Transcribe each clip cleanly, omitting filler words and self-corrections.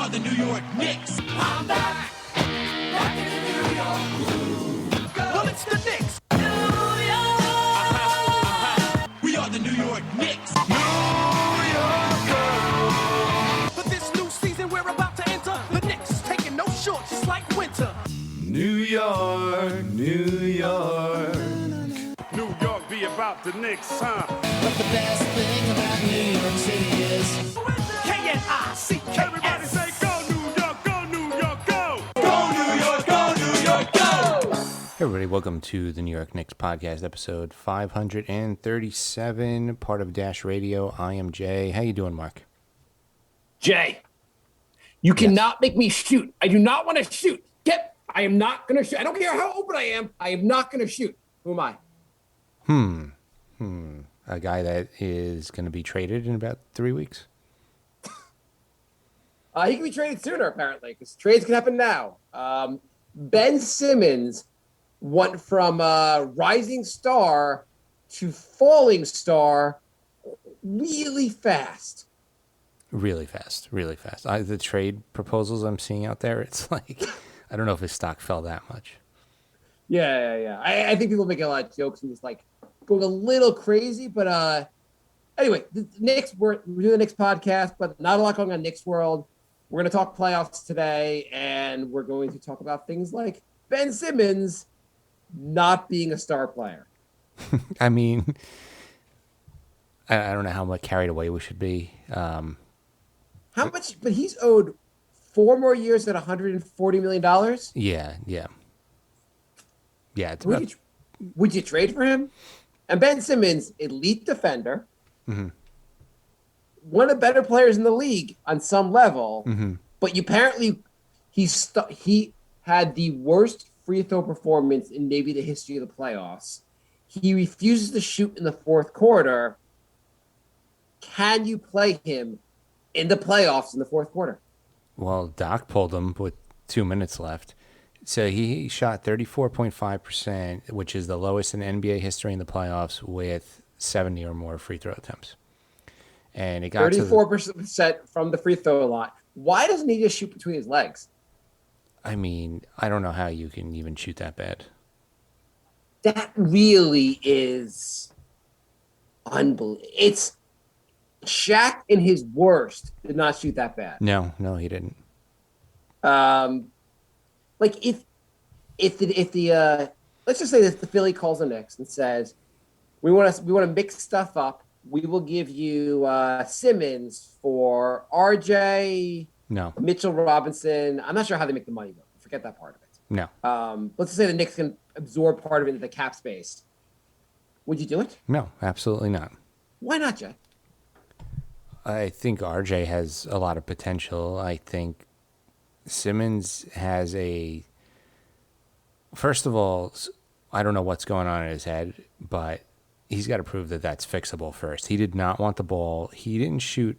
are the New York Knicks. I'm back in the New York groove. Well, it's the Knicks. New York. We are the New York Knicks. New York. For this new season we're about to enter, the Knicks taking no short, just like winter. New York, New York. New York be about the Knicks, huh? But the best thing about New York City is K-N-I-C-K-S. Everybody say go New York, go New York, go! Go New York, go New York, go! Hey everybody, welcome to the New York Knicks podcast, episode 537, part of Dash Radio. I am Jay. How you doing, Mark? Jay, you cannot make me shoot. I do not want to shoot. I am not going to shoot. I don't care how open I am not going to shoot. Who am I? A guy that is going to be traded in about 3 weeks. He can be traded sooner, apparently, because trades can happen now. Ben Simmons went from rising star to falling star really fast. Really fast. The trade proposals I'm seeing out there, it's like, I don't know if his stock fell that much. Yeah. I think people make a lot of jokes and just like going a little crazy. But anyway, the Knicks, we're doing the Knicks podcast, but not a lot going on Knicks world. We're going to talk playoffs today, and we're going to talk about things like Ben Simmons not being a star player. I mean, I don't know how much carried away we should be. How much? But he's owed 4 more years at $140 million. Yeah. It's Would, about, would you trade for him? And Ben Simmons, elite defender, one of the better players in the league on some level, but apparently he had the worst free throw performance in maybe the history of the playoffs. He refuses to shoot in the fourth quarter. Can you play him in the playoffs in the fourth quarter? well, Doc pulled him with 2 minutes left. So he shot 34.5%, which is the lowest in NBA history in the playoffs, with 70 or more free throw attempts. And it got 34% from the free throw line. Why doesn't he just shoot between his legs? I mean, I don't know how you can even shoot that bad. That really is unbelievable. It's Shaq in his worst did not shoot that bad. No, he didn't. Like if the let's just say that the Philly calls the Knicks and says we want to mix stuff up. We will give you Simmons for RJ, Mitchell Robinson. I'm not sure how they make the money work. Forget that part of it. No. Let's just say the Knicks can absorb part of it into the cap space. Would you do it? No, absolutely not. Why not, Jay? I think RJ has a lot of potential. I think Simmons has first of all, I don't know what's going on in his head, but he's got to prove that that's fixable first. He did not want the ball. He didn't shoot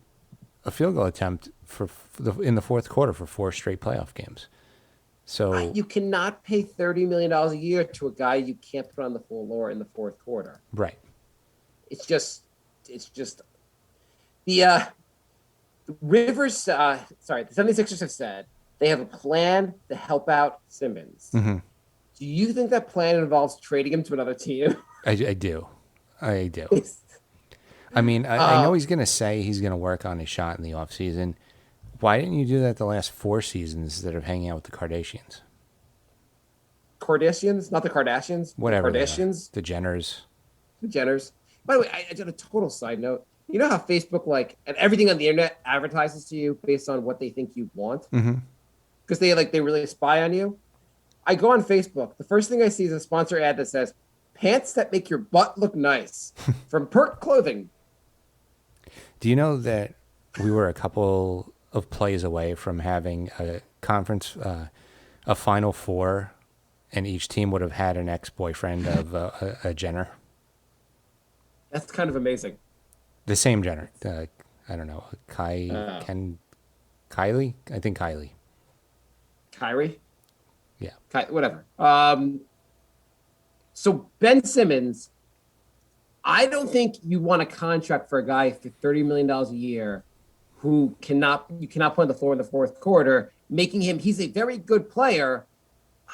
a field goal attempt in the fourth quarter for 4 straight playoff games. So you cannot pay $30 million a year to a guy you can't put on the floor in the fourth quarter. Right. It's just the Rivers. The 76ers have said they have a plan to help out Simmons. Mm-hmm. Do you think that plan involves trading him to another team? I do. I mean, I know he's going to say he's going to work on his shot in the offseason. Why didn't you do that the last 4 seasons instead of hanging out with the Kardashians? Kardashians? Not the Kardashians? Whatever. The Kardashians? The Jenners. The Jenners. By the way, I did a total side note. You know how Facebook, and everything on the internet advertises to you based on what they think you want? Mm-hmm. Because they really spy on you? I go on Facebook. The first thing I see is a sponsor ad that says, pants that make your butt look nice from Perk Clothing. Do you know that we were a couple of plays away from having a conference, a Final Four, and each team would have had an ex-boyfriend of a Jenner? That's kind of amazing. The same Jenner. I don't know. Kylie? I think Kylie. Kyrie? Yeah. Whatever. So Ben Simmons, I don't think you want a contract for a guy for $30 million a year who you cannot put on the floor in the fourth quarter, making him he's a very good player.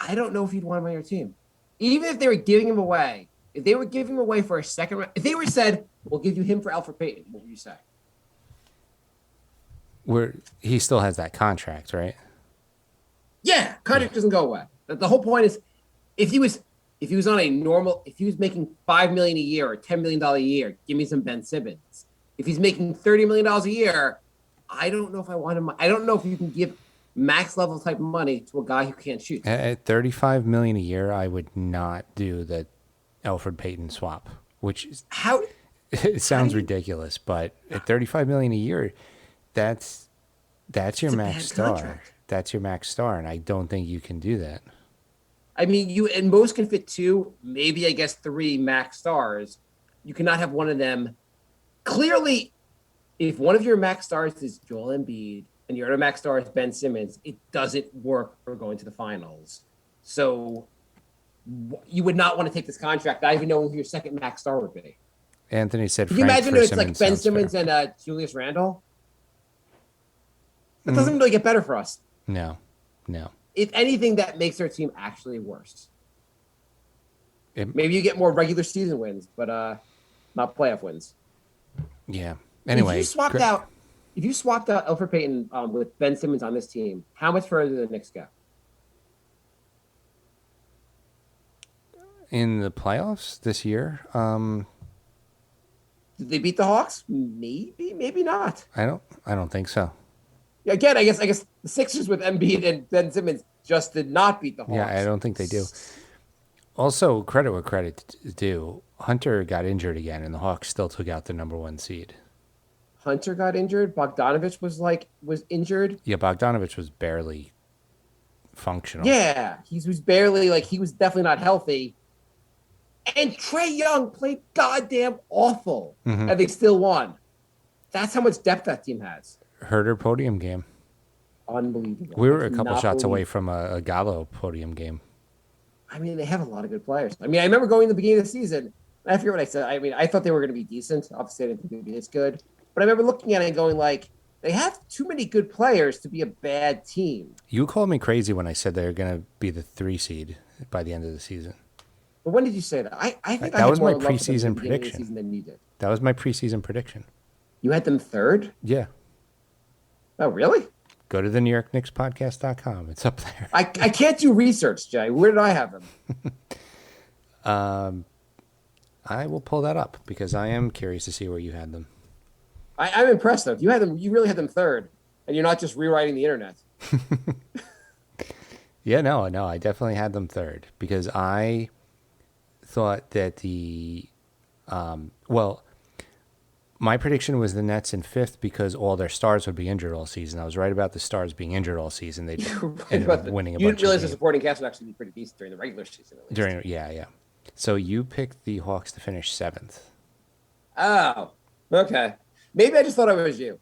I don't know if you'd want him on your team. Even if they were giving him away, if they were giving him away for a second round, if they were said, we'll give you him for Alfred Payton, what would you say? He still has that contract, right? Yeah, contract doesn't go away. The whole point is if he was making $5 million a year or $10 million a year, give me some Ben Simmons. If he's making $30 million a year, I don't know if I want him. I don't know if you can give max level type money to a guy who can't shoot. At $35 million a year, I would not do the Alfred Payton swap, which is, How it sounds ridiculous, but at $35 million a year, that's your a max bad star. contract. That's your max star, and I don't think you can do that. I mean, you and most can fit two, maybe I guess three max stars. You cannot have one of them. Clearly, if one of your max stars is Joel Embiid and your other max star is Ben Simmons, it doesn't work for going to the finals. So you would not want to take this contract, not even knowing who your second max star would be. Anthony said, Can you Frank imagine for if it's Simmons like Ben sounds Simmons fair. and Julius Randle? That doesn't really get better for us. No. If anything, that makes our team actually worse. It- Maybe you get more regular season wins, but not playoff wins. Yeah. Anyway, if you swapped out Alfred Payton with Ben Simmons on this team, how much further did the Knicks go? in the playoffs this year, Did they beat the Hawks? Maybe, maybe not. I don't think so. Again, I guess the Sixers with Embiid and Ben Simmons just did not beat the Hawks. Yeah, I don't think they do. Also, credit where credit's due. Hunter got injured again, and the Hawks still took out the number 1 seed. Hunter got injured. Bogdanovich was injured. Yeah, Bogdanovich was barely functional. Yeah, he was barely he was definitely not healthy. And Trae Young played goddamn awful, and they still won. That's how much depth that team has. Herder podium game. Unbelievable. We were I a couple cannot shots believe- away from a Gallo podium game. I mean, they have a lot of good players. I mean, I remember going in the beginning of the season. I forget what I said. I mean, I thought they were going to be decent. Obviously, I didn't think they'd be this good. But I remember looking at it and going they have too many good players to be a bad team. You called me crazy when I said they were going to be the 3 seed by the end of the season. But when did you say that? I think That I had was more my love for them at preseason the beginning of the prediction. season than you did. That was my preseason prediction. You had them third? Yeah. Oh, really? Go to the NewYorkKnicksPodcast.com. It's up there. I can't do research, Jay. Where did I have them? I will pull that up because I am curious to see where you had them. I'm impressed though. If you had them, you really had them third, and you're not just rewriting the internet. Yeah, no, I definitely had them third because I thought that my prediction was the Nets in 5th because all their stars would be injured all season. I was right about the stars being injured all season. They ended up winning a You bunch didn't realize of the games. supporting cast would actually be pretty decent during the regular season. At least. Yeah. So you picked the Hawks to finish 7th. Oh, okay. Maybe I just thought I was you.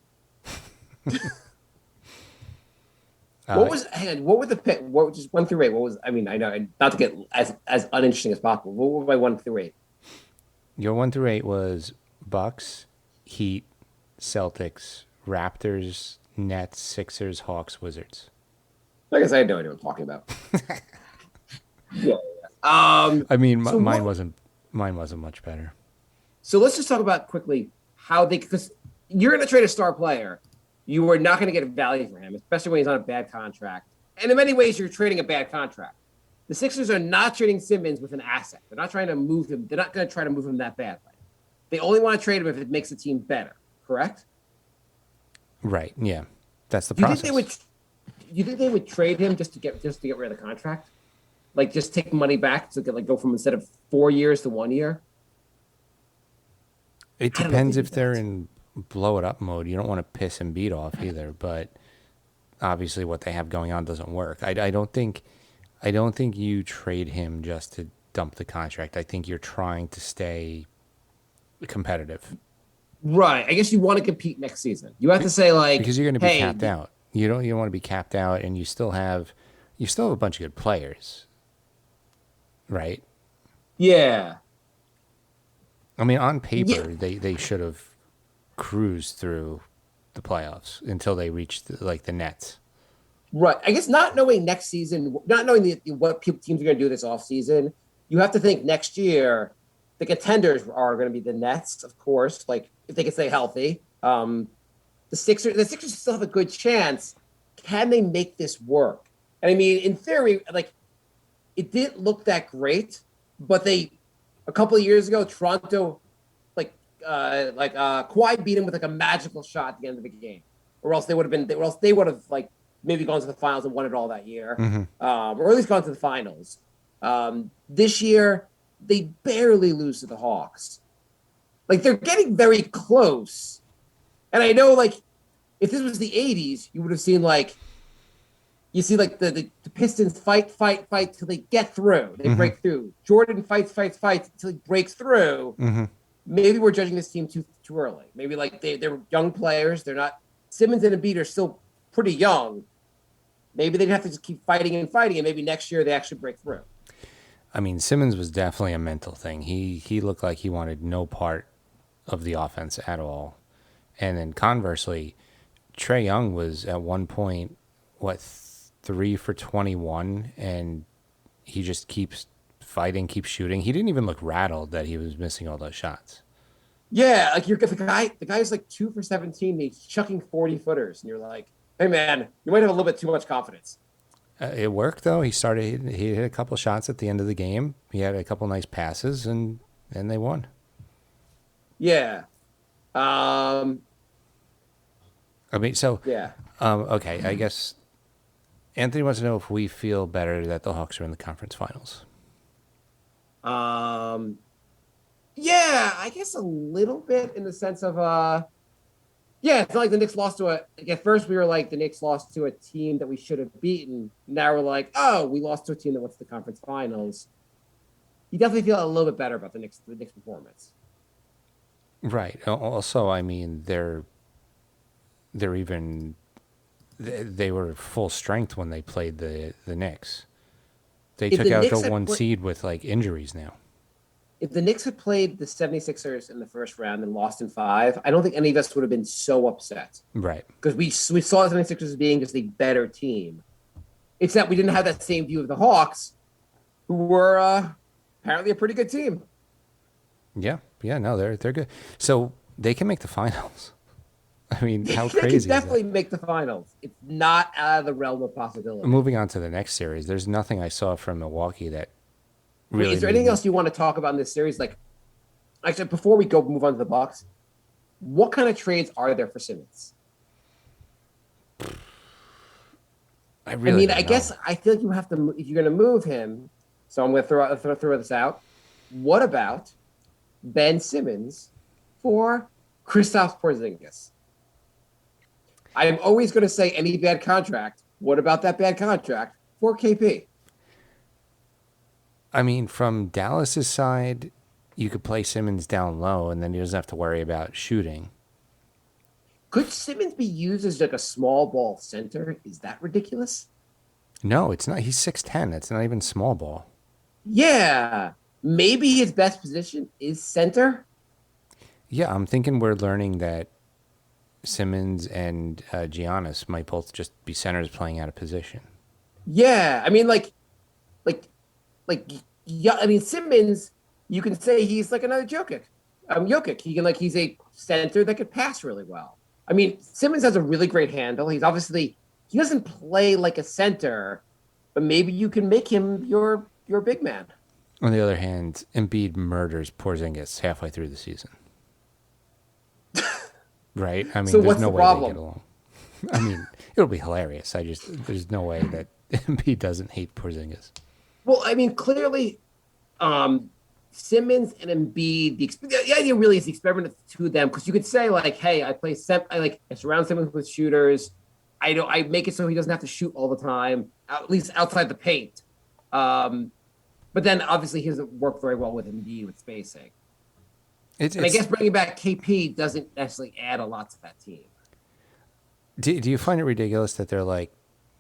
What were the pick? What just 1 through 8? What was? I mean, I know not to get as uninteresting as possible. What were my 1 through 8? Your 1 through 8 was Bucks, Heat, Celtics, Raptors, Nets, Sixers, Hawks, Wizards. I guess I had no idea what I'm talking about. Yeah. I mean, So mine what- wasn't much better. So let's just talk about quickly how because you're going to trade a star player. You are not going to get a value for him, especially when he's on a bad contract. And in many ways, you're trading a bad contract. The Sixers are not trading Simmons with an asset. They're not trying to move him. They're not going to try to move him that badly. They only want to trade him if it makes the team better. Correct? Right. Yeah. That's the Do you process. think they would trade him just to get rid of the contract? Like just take money back to go from instead of 4 years to 1 year? It I don't know depends if if they do they're that. in blow it up mode. You don't want to piss and beat off either, but obviously what they have going on doesn't work. I don't think you trade him just to dump the contract. I think you're trying to stay competitive Right. I guess you want to compete next season. You have to say because you're going to be hey, capped out. You don't want to be capped out, and you still have a bunch of good players, right? Yeah. I mean, on paper, they should have cruised through the playoffs until they reach the Nets. Right. I guess not knowing next season, not knowing what teams are going to do this offseason, you have to think next year the contenders are going to be the Nets, of course, like if they can stay healthy. The Sixers still have a good chance. Can they make this work? And I mean, in theory, like it didn't look that great, but a couple of years ago, Toronto, Kawhi beat him with like a magical shot at the end of the game, or else they would have like maybe gone to the finals and won it all that year, or at least gone to the finals. This year, they barely lose to the Hawks. Like they're getting very close, and I know like if this was the '80s, you would have seen like. You see, like the Pistons fight till they get through. They break through. Jordan fights until he breaks through. Maybe we're judging this team too early. Maybe like they're young players. They're not. Simmons and Embiid are still pretty young. Maybe they'd have to just keep fighting, and maybe next year they actually break through. I mean, Simmons was definitely a mental thing. He looked like he wanted no part of the offense at all. And then conversely, Trae Young was at one point 3 for 21, and he just keeps fighting, keeps shooting. He didn't even look rattled that he was missing all those shots. Yeah, like the guy's like 2 for 17. He's chucking 40-footers, and you're like, hey man, you might have a little bit too much confidence. It worked though. He hit a couple shots at the end of the game. He had a couple nice passes, and they won. Yeah. I mean, so Yeah. Okay, I guess. Anthony wants to know if we feel better that the Hawks are in the conference finals. Yeah, I guess a little bit in the sense of, it's not like the Knicks lost to at first we were like the Knicks lost to a team that we should have beaten. Now we're like, oh, we lost to a team that went to the conference finals. You definitely feel a little bit better about the Knicks performance. Right. Also, I mean, they're even. They were full strength when they played the Knicks. They took out the one seed with like injuries now. If the Knicks had played the 76ers in the first round and lost in 5, I don't think any of us would have been so upset. Right. Because we saw the 76ers as being just a better team. It's that we didn't have that same view of the Hawks, who were apparently a pretty good team. Yeah. No, they're good. So they can make the finals. I mean, how crazy They can definitely make the finals. It's not out of the realm of possibility. Moving on to the next series, there's nothing I saw from Milwaukee that really. Is there anything else you want to talk about in this series? Like, actually, before we move on to the Bucks, what kind of trades are there for Simmons? I guess I feel like you have to if you're going to move him. So I'm going to throw this out. What about Ben Simmons for Kristaps Porzingis? I'm always going to say any bad contract. What about that bad contract for KP? I mean, from Dallas's side, you could play Simmons down low, and then he doesn't have to worry about shooting. Could Simmons be used as like a small ball center? Is that ridiculous? No, it's not. He's 6'10". It's not even small ball. Yeah. Maybe his best position is center. Yeah, I'm thinking we're learning that Simmons and Giannis might both just be centers playing out of position. Yeah, I mean, Simmons. You can say he's like another Jokic. Jokic. He's a center that could pass really well. I mean, Simmons has a really great handle. He doesn't play like a center, but maybe you can make him your big man. On the other hand, Embiid murders Porzingis halfway through the season. Right? I mean, so there's what's no the way problem? they get along. I mean, it'll be hilarious. There's no way that Embiid doesn't hate Porzingis. Well, I mean, clearly, Simmons and Embiid, the idea really is the experiment of the two of them, because you could say like, hey, I surround Simmons with shooters. I make it so he doesn't have to shoot all the time, at least outside the paint. But then obviously he doesn't work very well with Embiid with spacing. And I guess bringing back KP doesn't necessarily add a lot to that team. Do you find it ridiculous that they're like,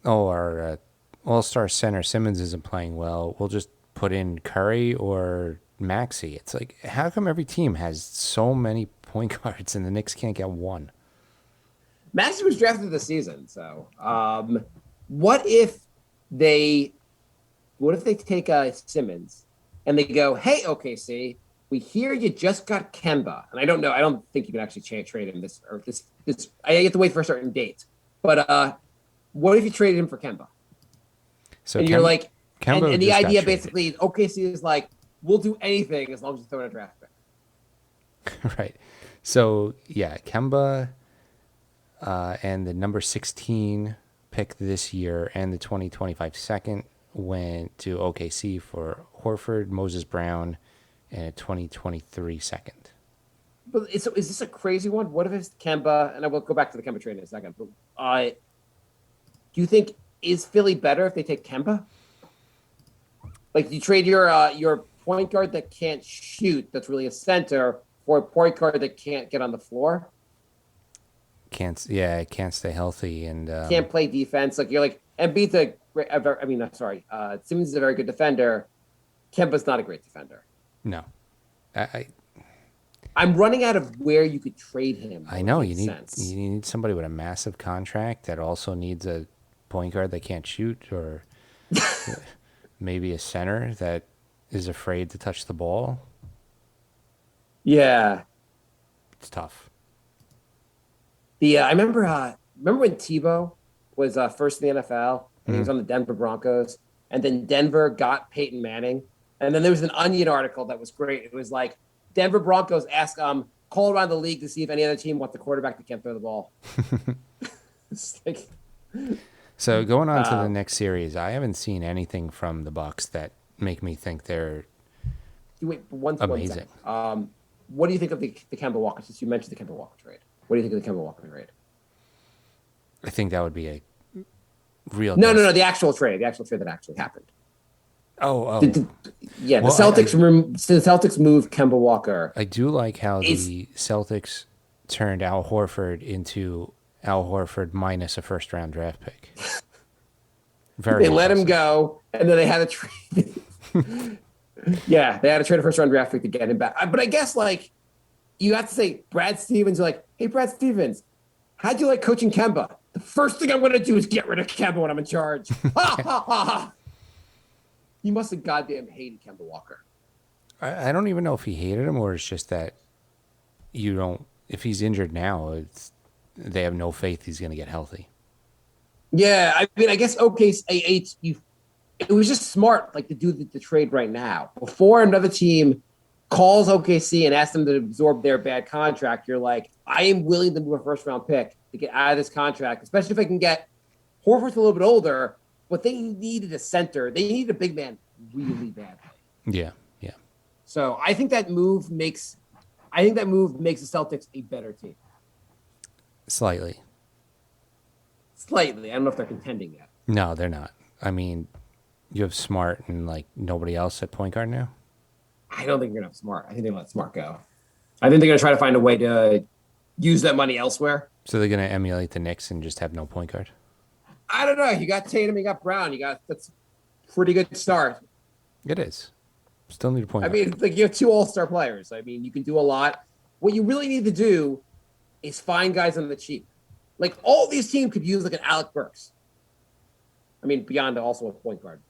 oh, our all-star center Simmons isn't playing well, we'll just put in Curry or Maxey? It's like, how come every team has so many point guards and the Knicks can't get one? Maxey was drafted this season. So, what if they take Simmons and they go, "Hey, OKC, we hear you just got Kemba," and I don't know. I don't think you can actually trade him this. I have to wait for a certain date. But what if you traded him for Kemba? So And you're like, Kemba and the just got idea traded. basically, OKC is like, we'll do anything as long as you throw in a draft pick. Right. So yeah, Kemba and the number 16 pick this year and the 2025 second went to OKC for Horford, Moses Brown, and a 2023 second. But is this a crazy one? What if it's Kemba? And I will go back to the Kemba trade in a second. But do you think is Philly better if they take Kemba? Like you trade your point guard that can't shoot, that's really a center, for a point guard that can't get on the floor, Can't stay healthy and can't play defense. Like you're like Embiid's Simmons is a very good defender. Kemba's not a great defender. no. I'm running out of where you could trade him. I know you Sense. need somebody with a massive contract that also needs a point guard that can't shoot, or maybe a center that is afraid to touch the ball. Yeah. It's tough. I remember when Tebow was first in the NFL and he was on the Denver Broncos, and then Denver got Peyton Manning, and then there was an Onion article that was great. It was like Denver Broncos ask call around the league to see if any other team wants the quarterback that can't throw the ball. It's like, So going on to the next series, I haven't seen anything from the Bucks that make me think they're amazing. What do you think of the Kemba Walker? Since you mentioned the Kemba Walker trade, what do you think of the Kemba Walker trade? I think that would be a real. No, the actual trade that actually happened. Oh. The Well, Celtics moved Kemba Walker. I do like how the Celtics turned Al Horford into Al Horford minus a first-round draft pick. They let him go, and then they had to trade. Yeah, they had to trade a first-round draft pick to get him back. But I guess, like, you have to say, Brad Stevens, you're like, hey, Brad Stevens, how'd you like coaching Kemba? The first thing I'm going to do is get rid of Kemba when I'm in charge. Ha, ha, ha, ha. He must have goddamn hated Kemba Walker. I don't even know if he hated him or it's just that if he's injured now, they have no faith he's going to get healthy. Yeah, I mean, I guess it was just smart, like, to do the trade right now. Before another team calls OKC and asks them to absorb their bad contract, you're like, I am willing to move a first-round pick to get out of this contract, especially if I can get Horford's a little bit older, but they needed a center. They needed a big man really badly. Yeah. So I think that move makes the Celtics a better team. Slightly. I don't know if they're contending yet. No, they're not. I mean, you have Smart and, like, nobody else at point guard now? I don't think you're going to have Smart. I think they're going to let Smart go. I think they're going to try to find a way to use that money elsewhere. So they're going to emulate the Knicks and just have no point guard? I don't know. You got Tatum, you got Brown. That's a pretty good start. It is. Still need a point guard. I mean, like, you have two all-star players. I mean, you can do a lot. What you really need to do is find guys on the cheap. Like, all these teams could use, like, an Alec Burks. I mean, beyond also a point guard.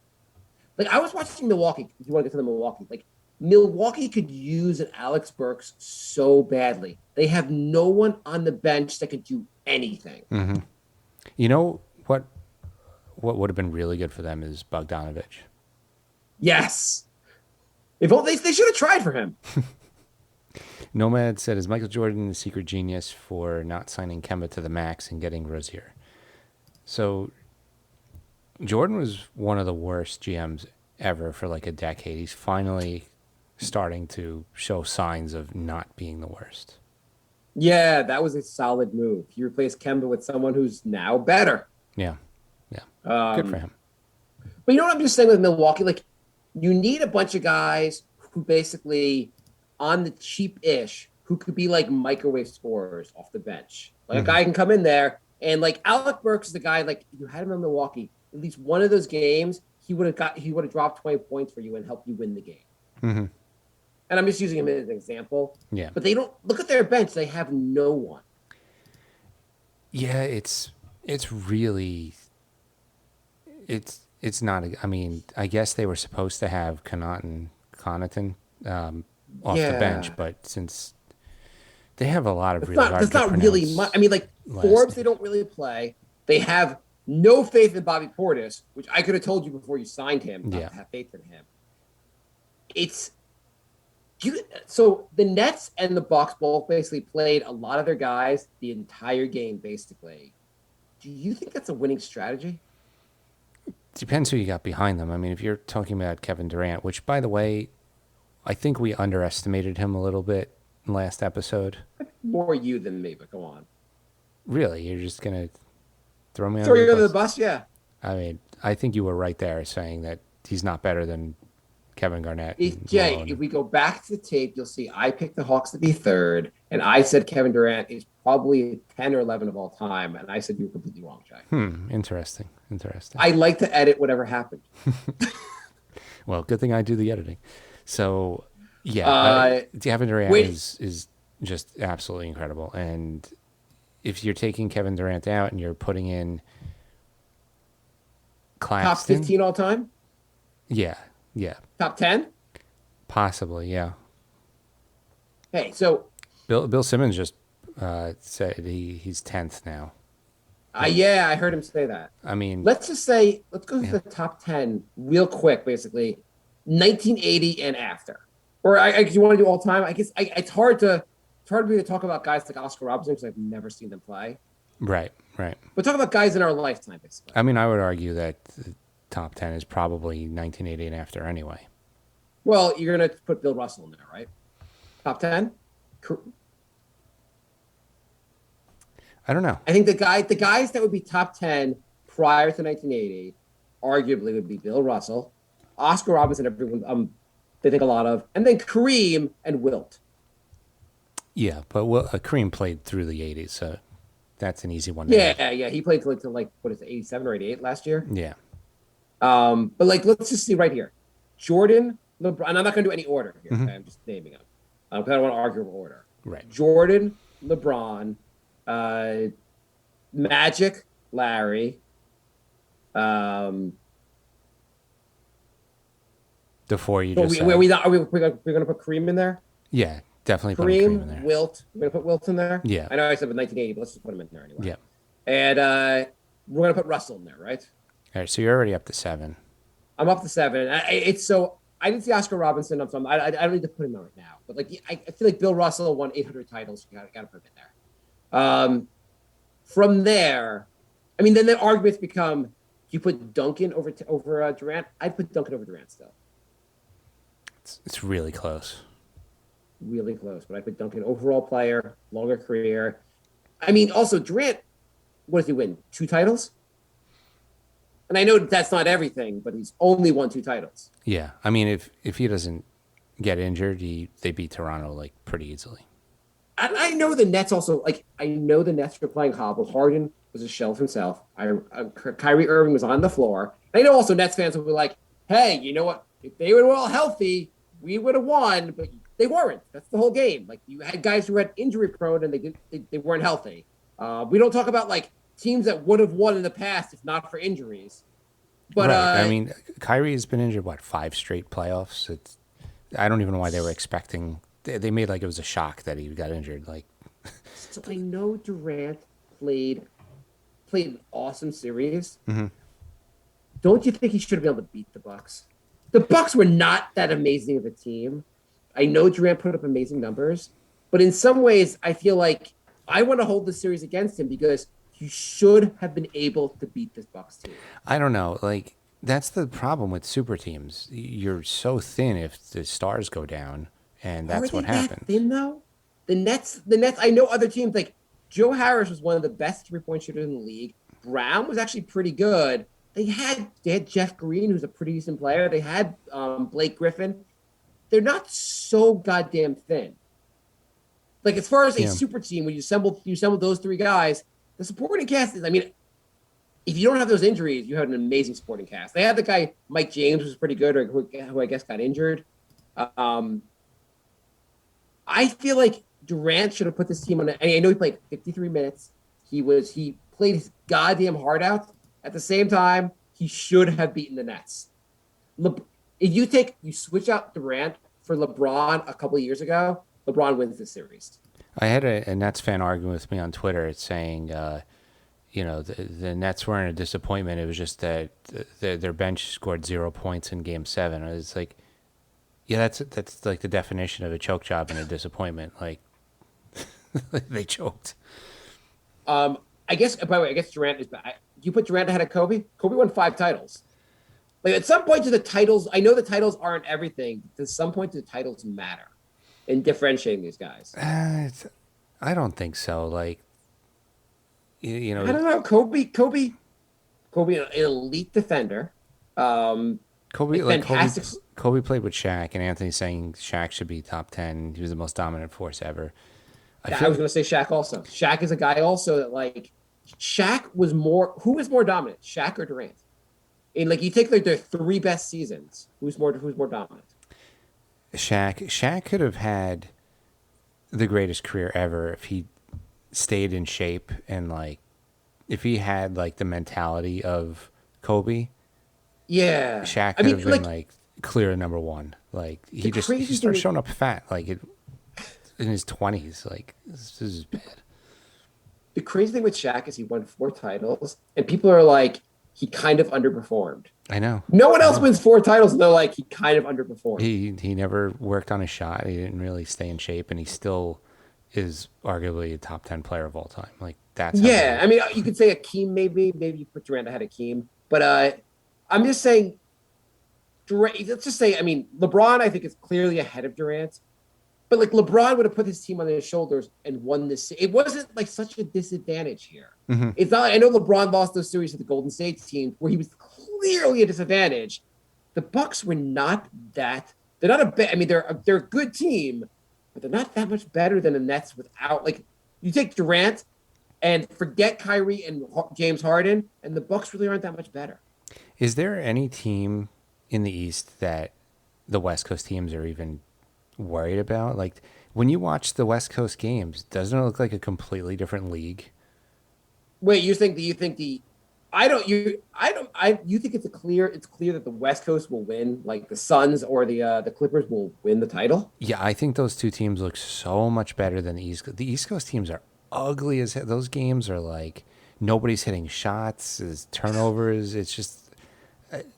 Like, I was watching Milwaukee. If you want to get to the Milwaukee, like, Milwaukee could use an Alex Burks so badly. They have no one on the bench that could do anything. Mm-hmm. You know what would have been really good for them is Bogdanovich. Yes. They should have tried for him. Nomad said, is Michael Jordan the secret genius for not signing Kemba to the max and getting Rozier? So Jordan was one of the worst GMs ever for like a decade. He's finally starting to show signs of not being the worst. Yeah, that was a solid move. He replaced Kemba with someone who's now better. Yeah. Good for him. But you know what I'm just saying with Milwaukee? Like, you need a bunch of guys who basically, on the cheap-ish, who could be like microwave scorers off the bench. Like, a guy can come in there, and like Alec Burks is the guy, like, if you had him in Milwaukee, at least one of those games, he would have dropped 20 points for you and helped you win the game. Mm-hmm. And I'm just using him as an example. Yeah. But they don't look at their bench. They have no one. Yeah, it's really it's not. I mean, I guess they were supposed to have Connaughton off the bench, Yeah. but since they have a lot of That's really not hard that's to not really much. pronounce I mean, like last Forbes, they names. don't really play. They have no faith in Bobby Portis, which I could have told you before you signed him not Yeah. to have faith in him. It's so the Nets and the Bucks both basically played a lot of their guys the entire game, basically. Do you think that's a winning strategy? Depends who you got behind them. I mean, if you're talking about Kevin Durant, which by the way, I think we underestimated him a little bit in last episode. More you than me, but go on. Really, you're just gonna throw me Throw under you the under the bus? bus, yeah. I mean, I think you were right there saying that he's not better than Kevin Garnett If and Jay, Malone. if we go back to the tape, you'll see I picked the Hawks to be third, and I said Kevin Durant is probably 10 or 11 of all time, and I said you were completely wrong, Jay. Interesting. Interesting. I like to edit whatever happened. Well, good thing I do the editing. So, yeah, Kevin Durant wait. is just absolutely incredible. And if you're taking Kevin Durant out and you're putting in Top Claxton, 15 all time? yeah, Top 10? possibly, yeah. Hey, so Bill Simmons just said he's 10th now. yeah, I heard him say that. I mean, Let's go to the top 10 real quick, basically. 1980 and after. Or you want to do all time? I guess it's hard for me to talk about guys like Oscar Robertson because I've never seen them play. right. But talk about guys in our lifetime, basically. I mean, I would argue that the top 10 is probably 1980 and after anyway. Well, you're going to put Bill Russell in there, right? Top 10? I don't know. I think the guys that would be top 10 prior to 1980 arguably would be Bill Russell, Oscar Robertson, everyone they think a lot of, and then Kareem and Wilt. Yeah, but Kareem played through the 80s, so that's an easy one. To have. Yeah. He played till like what is it, 87 or 88 last year? Yeah. But like let's just see right here. Jordan, LeBron, and I'm not going to do any order here. Okay? I'm just naming them. Because I don't want to argue over order. Right. Jordan, LeBron, Magic, Larry, The four you so just said. we're going to put Kareem in there? Yeah, definitely put Kareem in Kareem, there. Wilt. We're going to put Wilt in there? Yeah. I know I said with 1980, but let's just put him in there anyway. Yeah. And we're going to put Russell in there, right? All right, so you're already up to 7. I'm up to 7. I didn't see Oscar Robinson. I don't need to put him in right now. But like I feel like Bill Russell won 800 titles. You got to put him in there. From there, I mean, then the arguments become: you put Duncan over Durant? I'd put Duncan over Durant still. It's really close. Really close, but I put Duncan overall player, longer career. I mean, also Durant. What does he win? 2 titles? And I know that's not everything, but he's only won 2 titles. Yeah, I mean, if he doesn't get injured, they beat Toronto like pretty easily. And I know the Nets also I know the Nets were playing hobble. Harden was a shell of himself. Kyrie Irving was on the floor. I know also Nets fans will be like, "Hey, you know what? If they were all healthy, we would have won." But they weren't. That's the whole game. Like you had guys who had injury prone and they weren't healthy. We don't talk about like teams that would have won in the past if not for injuries. But right. I mean, Kyrie has been injured 5 straight playoffs. I don't even know why they were expecting. They made like it was a shock that he got injured. Like, so I know Durant played an awesome series. Mm-hmm. Don't you think he should have been able to beat the Bucks? The Bucks were not that amazing of a team. I know Durant put up amazing numbers, but in some ways, I feel like I want to hold the series against him because you should have been able to beat this Bucks team. I don't know. Like, that's the problem with super teams. You're so thin if the stars go down, and that's what happens. Thin though, the Nets. I know other teams like Joe Harris was one of the best 3-point shooters in the league. Brown was actually pretty good. They had Jeff Green, who's a pretty decent player. They had Blake Griffin. They're not so goddamn thin. Like as far as a super team, when you assemble those 3 guys, the supporting cast is. I mean, if you don't have those injuries, you have an amazing supporting cast. They had the guy Mike James, who was pretty good, or who I guess got injured. I feel like Durant should have put this team on. I know he played 53 minutes, He played his goddamn heart out. At the same time, he should have beaten the Nets. If you switch out Durant for LeBron a couple of years ago, LeBron wins this series. I had a Nets fan arguing with me on Twitter saying, the Nets weren't a disappointment. It was just that their bench scored 0 points in Game 7. I was like, yeah, that's like the definition of a choke job and a disappointment. Like, they choked. I guess, by the way, I guess Durant is back. You put Durant ahead of Kobe? Kobe won 5 titles. Like, at some point, do the titles, I know the titles aren't everything. At some point, do the titles matter in differentiating these guys? I don't think so. Like, I don't know. Kobe, an elite defender. Fantastic. Kobe played with Shaq, and Anthony's saying Shaq should be top 10. He was the most dominant force ever. I was going to say Shaq also. Shaq is a guy also that, like, Shaq was more. Who was more dominant, Shaq or Durant? And like, you take like their 3 best seasons. Who's more dominant? Shaq could have had the greatest career ever if he stayed in shape and like if he had like the mentality of Kobe. Yeah, Shaq could have been like clear number 1. Like he started showing up fat like in his 20s. Like this is bad. The crazy thing with Shaq is he won 4 titles, and people are like, he kind of underperformed. I know. No one else wins 4 titles, and they're like, he kind of underperformed. He never worked on his shot. He didn't really stay in shape, and he still is arguably a top 10 player of all time. Like that's I mean, you could say Akeem maybe you put Durant ahead of Akeem, but I'm just saying. Let's just say, I mean, LeBron I think is clearly ahead of Durant. But like LeBron would have put his team on his shoulders and won this. It wasn't like such a disadvantage here. Mm-hmm. It's not. I know LeBron lost those series to the Golden State team where he was clearly a disadvantage. The Bucks were not that. They're not a. I mean, they're a good team, but they're not that much better than the Nets without. Like, you take Durant and forget Kyrie and James Harden, and the Bucks really aren't that much better. Is there any team in the East that the West Coast teams are even worried about? Like when you watch the West Coast games, doesn't it look like a completely different league? Wait, you think you think it's clear that the West Coast will win, like the Suns or the Clippers will win the title? Yeah, I think those two teams look so much better than the East Coast. The East Coast teams are ugly as hell. Those games are like nobody's hitting shots, there's turnovers. It's just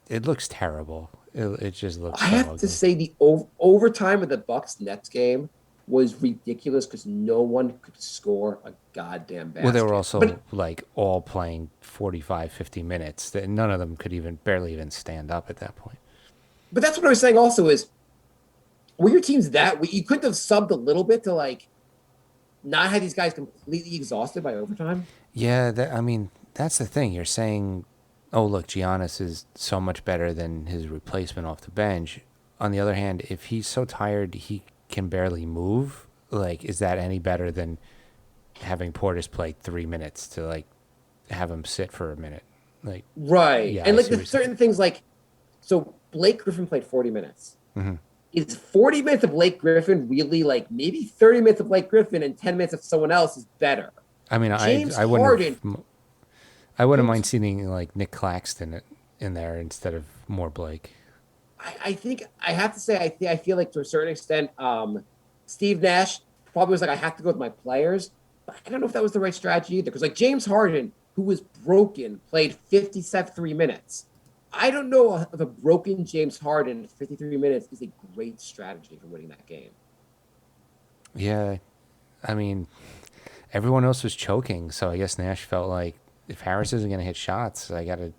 it looks terrible. It just looks. I have to say the overtime of the Bucks Nets game was ridiculous because no one could score a goddamn basket. Well, they were also like all playing 45, 50 minutes. None of them could barely even stand up at that point. But that's what I was saying also is, were your teams you couldn't have subbed a little bit to like not have these guys completely exhausted by overtime? Yeah, that's the thing. You're saying, oh, look, Giannis is so much better than his replacement off the bench. On the other hand, if he's so tired he can barely move, like, is that any better than having Portis play 3 minutes to, like, have him sit for a minute? Like, right. Yeah, and, like, there's certain things, like, so Blake Griffin played 40 minutes. Mm-hmm. Is 40 minutes of Blake Griffin really, like, maybe 30 minutes of Blake Griffin and 10 minutes of someone else is better? I mean, I wouldn't mind seeing like Nick Claxton in there instead of more Blake. I think I have to say I feel like to a certain extent, Steve Nash probably was like, I have to go with my players, but I don't know if that was the right strategy either. Because like James Harden, who was broken, played 53 minutes. I don't know if a broken James Harden 53 minutes is a great strategy for winning that game. Yeah, I mean, everyone else was choking, so I guess Nash felt like, if Harris isn't going to hit shots, I got to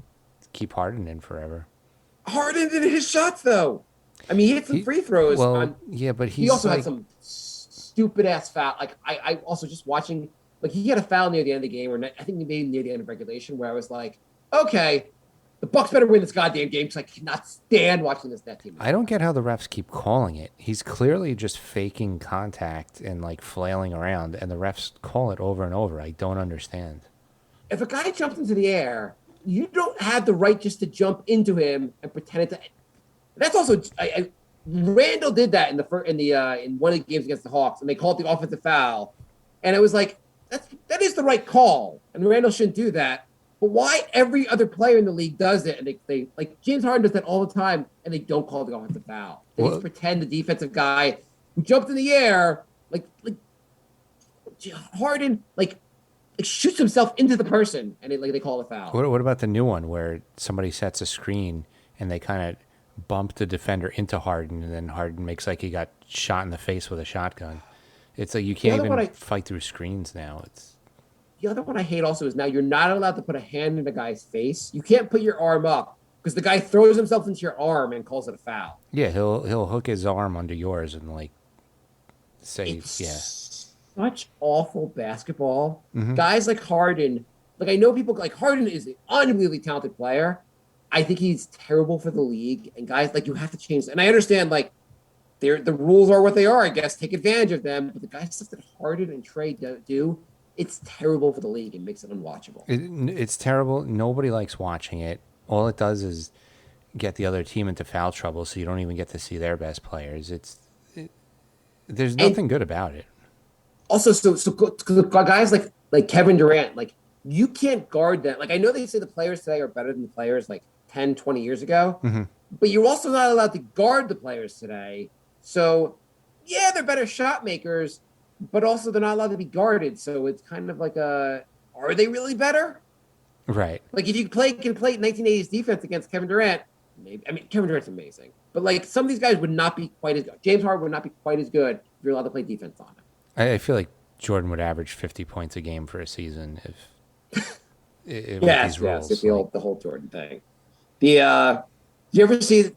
keep Harden in forever. Harden didn't hit shots, though. I mean, he hit some free throws. Yeah, but he also had some stupid-ass foul. Like, I also just watching, like, he had a foul near the end of the game, or I think he made near the end of regulation, where I was like, okay, the Bucks better win this goddamn game because I cannot stand watching this net team. I don't get how the refs keep calling it. He's clearly just faking contact and, like, flailing around, and the refs call it over and over. I don't understand. If a guy jumps into the air, you don't have the right just to jump into him and pretend it to. That's also Randall did that in one of the games against the Hawks, and they called the offensive foul, and it was like that is the right call, and Randall shouldn't do that. But why every other player in the league does it, and they like James Harden does that all the time, and they don't call the offensive foul. They just pretend the defensive guy who jumped in the air, like Harden, like shoots himself into the person, and they call it a foul. What about the new one where somebody sets a screen and they kind of bump the defender into Harden, and then Harden makes like he got shot in the face with a shotgun? It's like you can't even fight through screens now. It's the other one I hate also is now you're not allowed to put a hand in a guy's face. You can't put your arm up because the guy throws himself into your arm and calls it a foul. Yeah, he'll hook his arm under yours and like say Such awful basketball. Guys like Harden, like I know people like Harden is an unbelievably talented player. I think he's terrible for the league. And guys, like you have to change. And I understand like the rules are what they are. I guess take advantage of them. But the guys stuff that Harden and Trey do, it's terrible for the league. It makes it unwatchable. It's terrible. Nobody likes watching it. All it does is get the other team into foul trouble, so you don't even get to see their best players. There's nothing good about it. Also, so guys like Kevin Durant, like you can't guard them. Like I know they say the players today are better than the players like 10, 20 years ago, but you're also not allowed to guard the players today. So yeah, they're better shot makers, but also they're not allowed to be guarded. So it's kind of like are they really better? Right. Like if you can play 1980s defense against Kevin Durant, maybe. I mean, Kevin Durant's amazing, but like some of these guys would not be quite as good. James Harden would not be quite as good if you're allowed to play defense on him. I feel like Jordan would average 50 points a game for a season if yes, the whole Jordan thing. Did you ever see?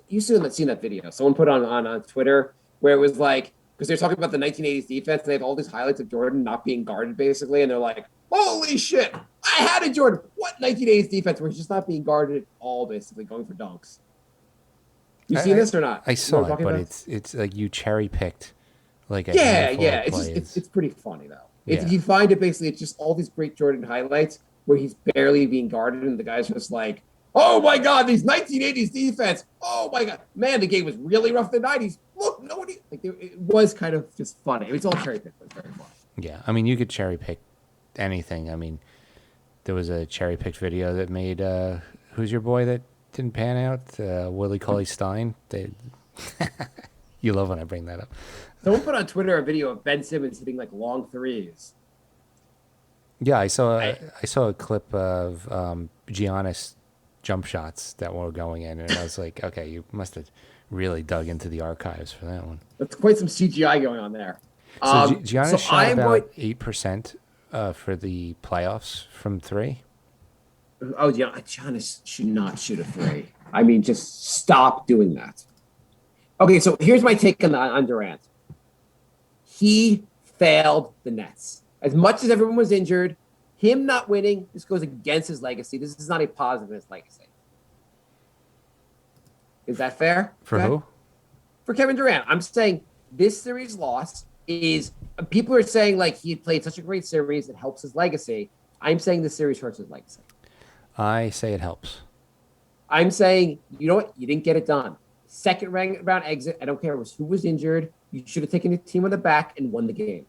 You seen that video? Someone put on Twitter where it was like because they're talking about the 1980s defense. And they have all these highlights of Jordan not being guarded, basically, and they're like, "Holy shit! I had a Jordan. What 1980s defense where he's just not being guarded at all, basically going for dunks." You seen this or not? I saw it, but it's like you cherry picked. Like it's pretty funny though. If you find it, basically, it's just all these great Jordan highlights where he's barely being guarded, and the guy's just like, "Oh my god, these 1980s defense! Oh my god, man, the game was really rough in the 90s. Look, nobody like it was kind of just funny. It was all cherry picked, but very funny." Yeah, I mean, you could cherry pick anything. I mean, there was a cherry picked video that made who's your boy that didn't pan out? Willie Cauley-Stein. You love when I bring that up. Someone put on Twitter a video of Ben Simmons hitting like long threes. Yeah, I saw a clip of Giannis jump shots that were going in, and I was like, okay, you must have really dug into the archives for that one. That's quite some CGI going on there. So Giannis shot about 8% for the playoffs from three. Oh, Giannis should not shoot a three. I mean, just stop doing that. Okay, so here's my take on Durant. He failed the Nets. As much as everyone was injured, him not winning, this goes against his legacy. This is not a positive in his legacy. Is that fair? For who? For Kevin Durant. I'm saying this series loss is, people are saying like he played such a great series, it helps his legacy. I'm saying this series hurts his legacy. I say it helps. I'm saying, you know what? You didn't get it done. Second round exit. I don't care who was injured. You should have taken the team on the back and won the game.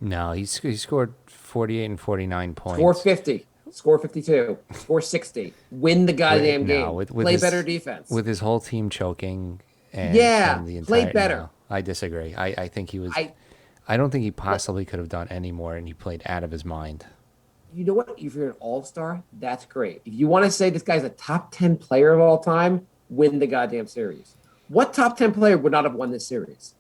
No, he scored 48 and 49 points. Score 50. Score 52. Score 60. Win the goddamn game. Play better defense. With his whole team choking. And the entire, play better. No, I disagree. I think he was. I don't think he possibly could have done any more, and he played out of his mind. You know what? If you're an all-star, that's great. If you want to say this guy's a top 10 player of all time, win the goddamn series. What top 10 player would not have won this series?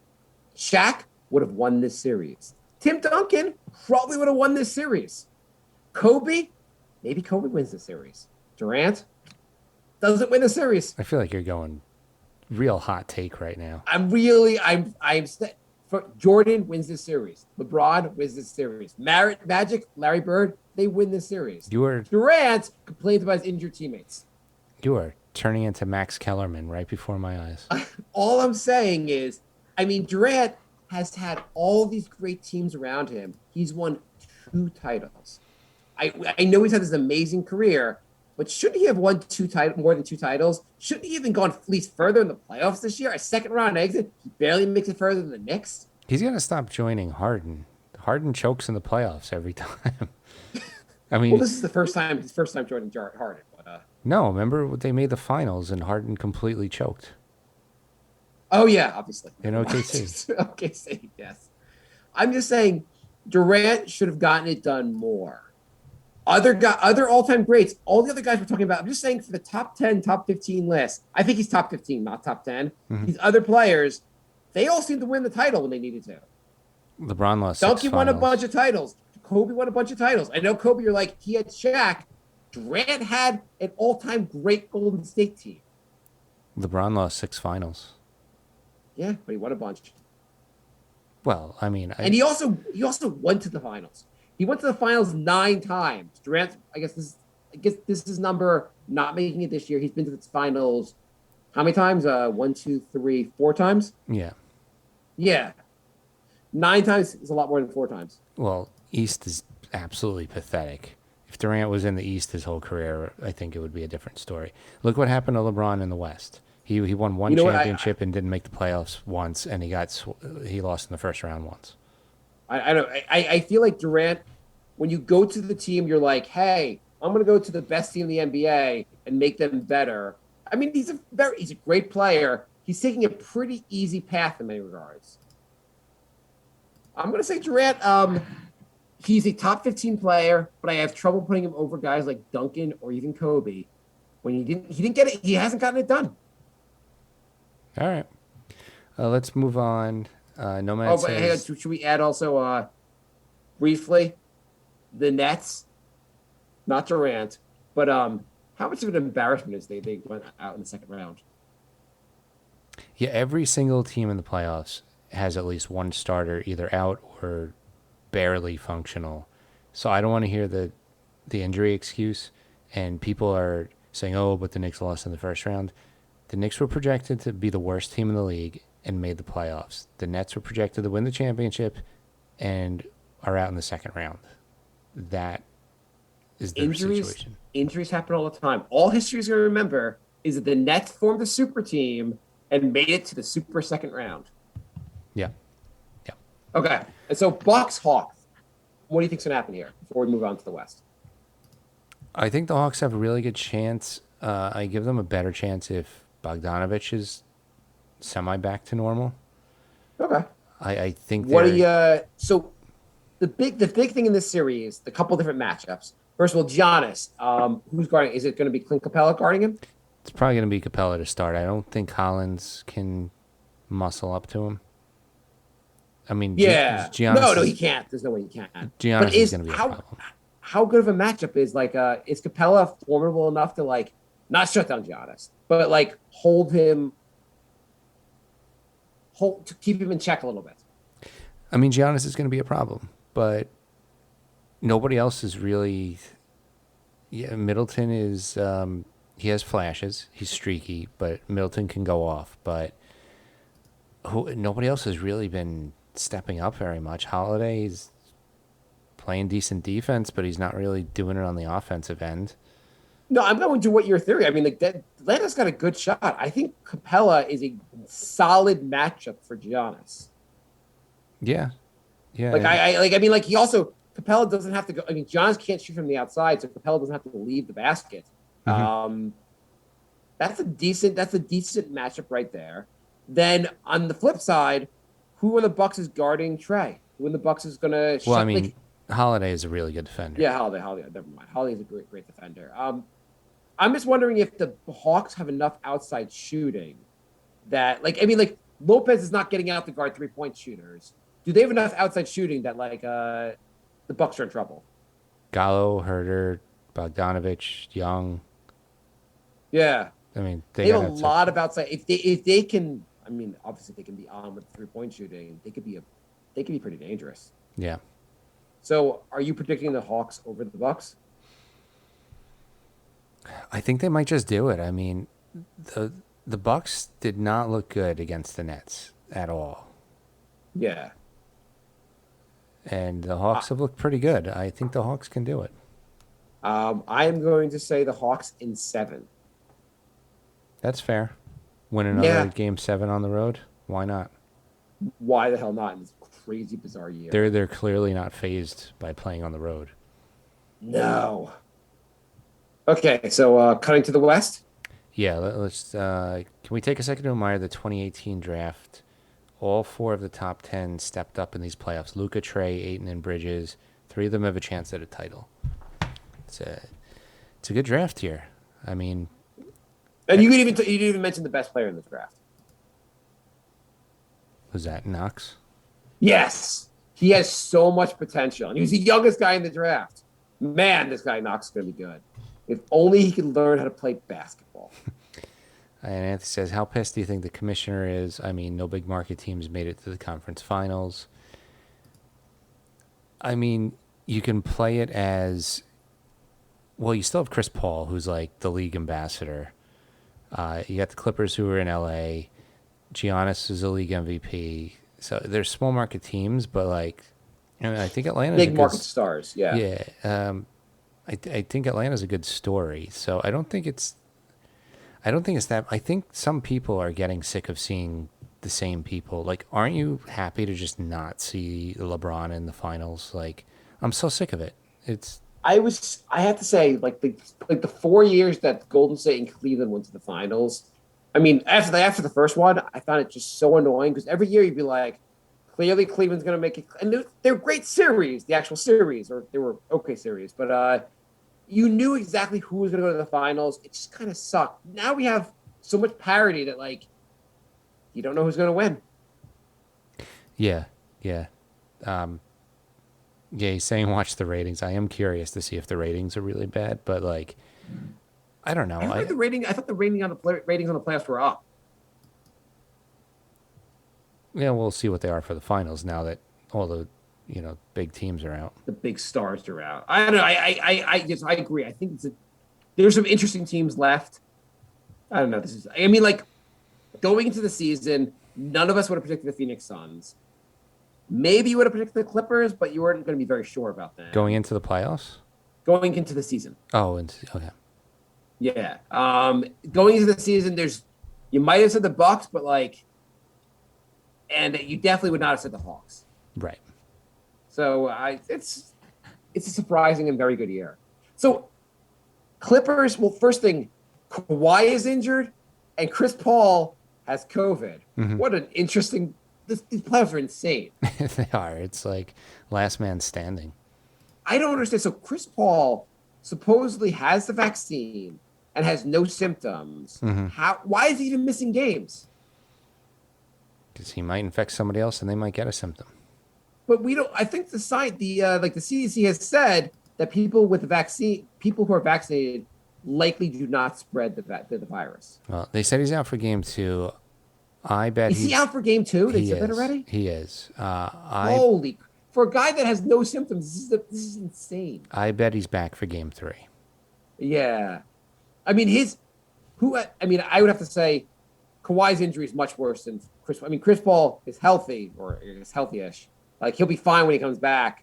Shaq would have won this series. Tim Duncan probably would have won this series. Kobe, maybe Kobe wins the series. Durant doesn't win the series. I feel like you're going real hot take right now. Jordan wins this series. LeBron wins this series. Magic, Larry Bird, they win this series. Durant complains about his injured teammates. You are turning into Max Kellerman right before my eyes. All I'm saying is, Durant has had all these great teams around him. He's won 2 titles. I know he's had this amazing career, but shouldn't he have won more than 2 titles? Shouldn't he even gone at least further in the playoffs this year? A second round exit, he barely makes it further than the Knicks. He's going to stop joining Harden. Harden chokes in the playoffs every time. I mean, Well, this is the first time. His first time joining Harden. But, no, remember they made the finals and Harden completely choked. oh yeah, obviously. In OKC. OKC, yes. I'm just saying, Durant should have gotten it done more. Other all-time greats, all the other guys we're talking about. I'm just saying for the top 10, top 15 list. I think he's top 15, not top 10. These other players, they all seem to win the title when they needed to. LeBron lost 6 Duncan won a finals. bunch of titles. Kobe won a bunch of titles. I know Kobe, you're like, he had Shaq. Durant had an all-time great Golden State team. LeBron lost 6 finals. Yeah, but he won a bunch. Well, I mean, And he also went to the finals. He went to the finals 9 times. Durant, I guess this is number not making it this year. He's been to the finals how many times? 1, 2, 3, 4 times? yeah. Yeah. 9 times is a lot more than 4 times. Well, East is absolutely pathetic. If Durant was in the East his whole career, I think it would be a different story. Look what happened to LeBron in the West. He won one championship and didn't make the playoffs once, and he lost in the first round once. I feel like Durant, when you go to the team, you're like, hey, I'm going to go to the best team in the NBA and make them better. I mean, he's a great player. He's taking a pretty easy path in many regards. I'm going to say Durant, he's a top 15 player, but I have trouble putting him over guys like Duncan or even Kobe. When he didn't get it, he hasn't gotten it done. All right. Let's move on. Nomad But hey, says, should we add also briefly the Nets, not Durant, but how much of an embarrassment is they went out in the second round? yeah, every single team in the playoffs has at least one starter either out or barely functional. So I don't want to hear the injury excuse. And people are saying, oh, but the Knicks lost in the first round. The Knicks were projected to be the worst team in the league and made the playoffs. The Nets were projected to win the championship and are out in the second round. That is the situation. Injuries happen all the time. All history is going to remember is that the Nets formed a super team and made it to the super second round. Yeah. Yeah. Okay. And so Bucks, Hawks, what do you think's going to happen here before we move on to the West? I think the Hawks have a really good chance. I give them a better chance if Bogdanovich is semi back to normal. Okay. I think What do you so the big thing in this series, the couple different matchups. First of all, Giannis, who's guarding? Is it going to be Clint Capella guarding him? It's probably going to be Capella to start. I don't think Collins can muscle up to him. I mean, Yeah. Giannis No, he can't. There's no way he can. Giannis But is going to be a problem. How good of a matchup is Capella formidable enough to not shut down Giannis, but to keep him in check a little bit? I mean, Giannis is going to be a problem, but nobody else is really. Yeah, Middleton is. He has flashes. He's streaky, but Middleton can go off. But nobody else has really been stepping up very much. Holiday's playing decent defense, but he's not really doing it on the offensive end. No, I'm going to what your theory. I mean, Atlanta's got a good shot. I think Capella is a solid matchup for Giannis. Yeah, yeah. Capella doesn't have to go. I mean, Giannis can't shoot from the outside, so Capella doesn't have to leave the basket. Mm-hmm. That's a decent matchup right there. Then on the flip side, who in the Bucks is guarding Trey? Who in the Bucks is going to? Well, I mean, Holiday is a really good defender. Yeah, Holiday. Never mind. Holiday is a great defender. I'm just wondering if the Hawks have enough outside shooting that, Lopez is not getting out to guard 3-point shooters. Do they have enough outside shooting that the Bucks are in trouble? Gallo, Herter, Bogdanovich, Young. Yeah, I mean, they have a lot of outside. If they can, I mean, obviously they can be on with 3-point shooting. They could be pretty dangerous. Yeah. So, are you predicting the Hawks over the Bucks? I think they might just do it. I mean, the Bucks did not look good against the Nets at all. Yeah. And the Hawks have looked pretty good. I think the Hawks can do it. I am going to say the Hawks in 7. That's fair. Win another Game 7 on the road. Why not? Why the hell not? It's crazy, bizarre year. They're clearly not phased by playing on the road. No. Okay, so cutting to the West. Yeah, let's. Can we take a second to admire the 2018 draft? All 4 of the top 10 stepped up in these playoffs. Luka, Trey, Ayton, and Bridges. 3 of them have a chance at a title. It's a good draft here. I mean, And you didn't even mention the best player in this draft. was that Knox? Yes, he has so much potential, and he was the youngest guy in the draft. Man, this guy Knox is going to be good. If only he can learn how to play basketball. And Anthony says, how pissed do you think the commissioner is? I mean, no big market teams made it to the conference finals. I mean, you can play it as, well, you still have Chris Paul, who's like the league ambassador. You got the Clippers who are in LA. Giannis is a league MVP. So there's small market teams, but like, I think Atlanta's Big market stars, yeah. Yeah. I think Atlanta's a good story. So I don't think it's that. I think some people are getting sick of seeing the same people. Like, aren't you happy to just not see LeBron in the finals? Like, I'm so sick of it. I have to say, like the 4 years that Golden State and Cleveland went to the finals. I mean, after the first one, I found it just so annoying because every year you'd be like, clearly Cleveland's going to make it, and they're great series, the actual series, or they were okay series, but you knew exactly who was going to go to the finals. It just kind of sucked. Now we have so much parity that like you don't know who's going to win. Yeah. Yeah, he's saying watch the ratings. I am curious to see if the ratings are really bad, but like, I don't know. I thought the ratings on the playoffs were up. Yeah, we'll see what they are for the finals now that all the big teams are out. The big stars are out. I don't know. I agree. I think there's some interesting teams left. I don't know. Like going into the season, none of us would have predicted the Phoenix Suns. Maybe you would have predicted the Clippers, but you weren't going to be very sure about that. Going into the playoffs? Going into the season. Oh, okay. Yeah. Going into the season, you might have said the Bucks, but and you definitely would not have said the Hawks. Right. So it's a surprising and very good year. So Clippers, well, first thing, Kawhi is injured and Chris Paul has COVID. Mm-hmm. What an interesting, these playoffs are insane. They are. It's like last man standing. I don't understand. So Chris Paul supposedly has the vaccine and has no symptoms. Mm-hmm. Why is he even missing games? Because he might infect somebody else and they might get a symptom. But we don't. I think the CDC has said that people who are vaccinated, likely do not spread the virus. Well, they said he's out for game 2. I bet is he out for game 2? They said that already. He is. Holy! For a guy that has no symptoms, this is insane. I bet he's back for game 3. Yeah, I mean I would have to say, Kawhi's injury is much worse than Chris. I mean, Chris Paul is healthy, or is healthy-ish. Like, he'll be fine when he comes back.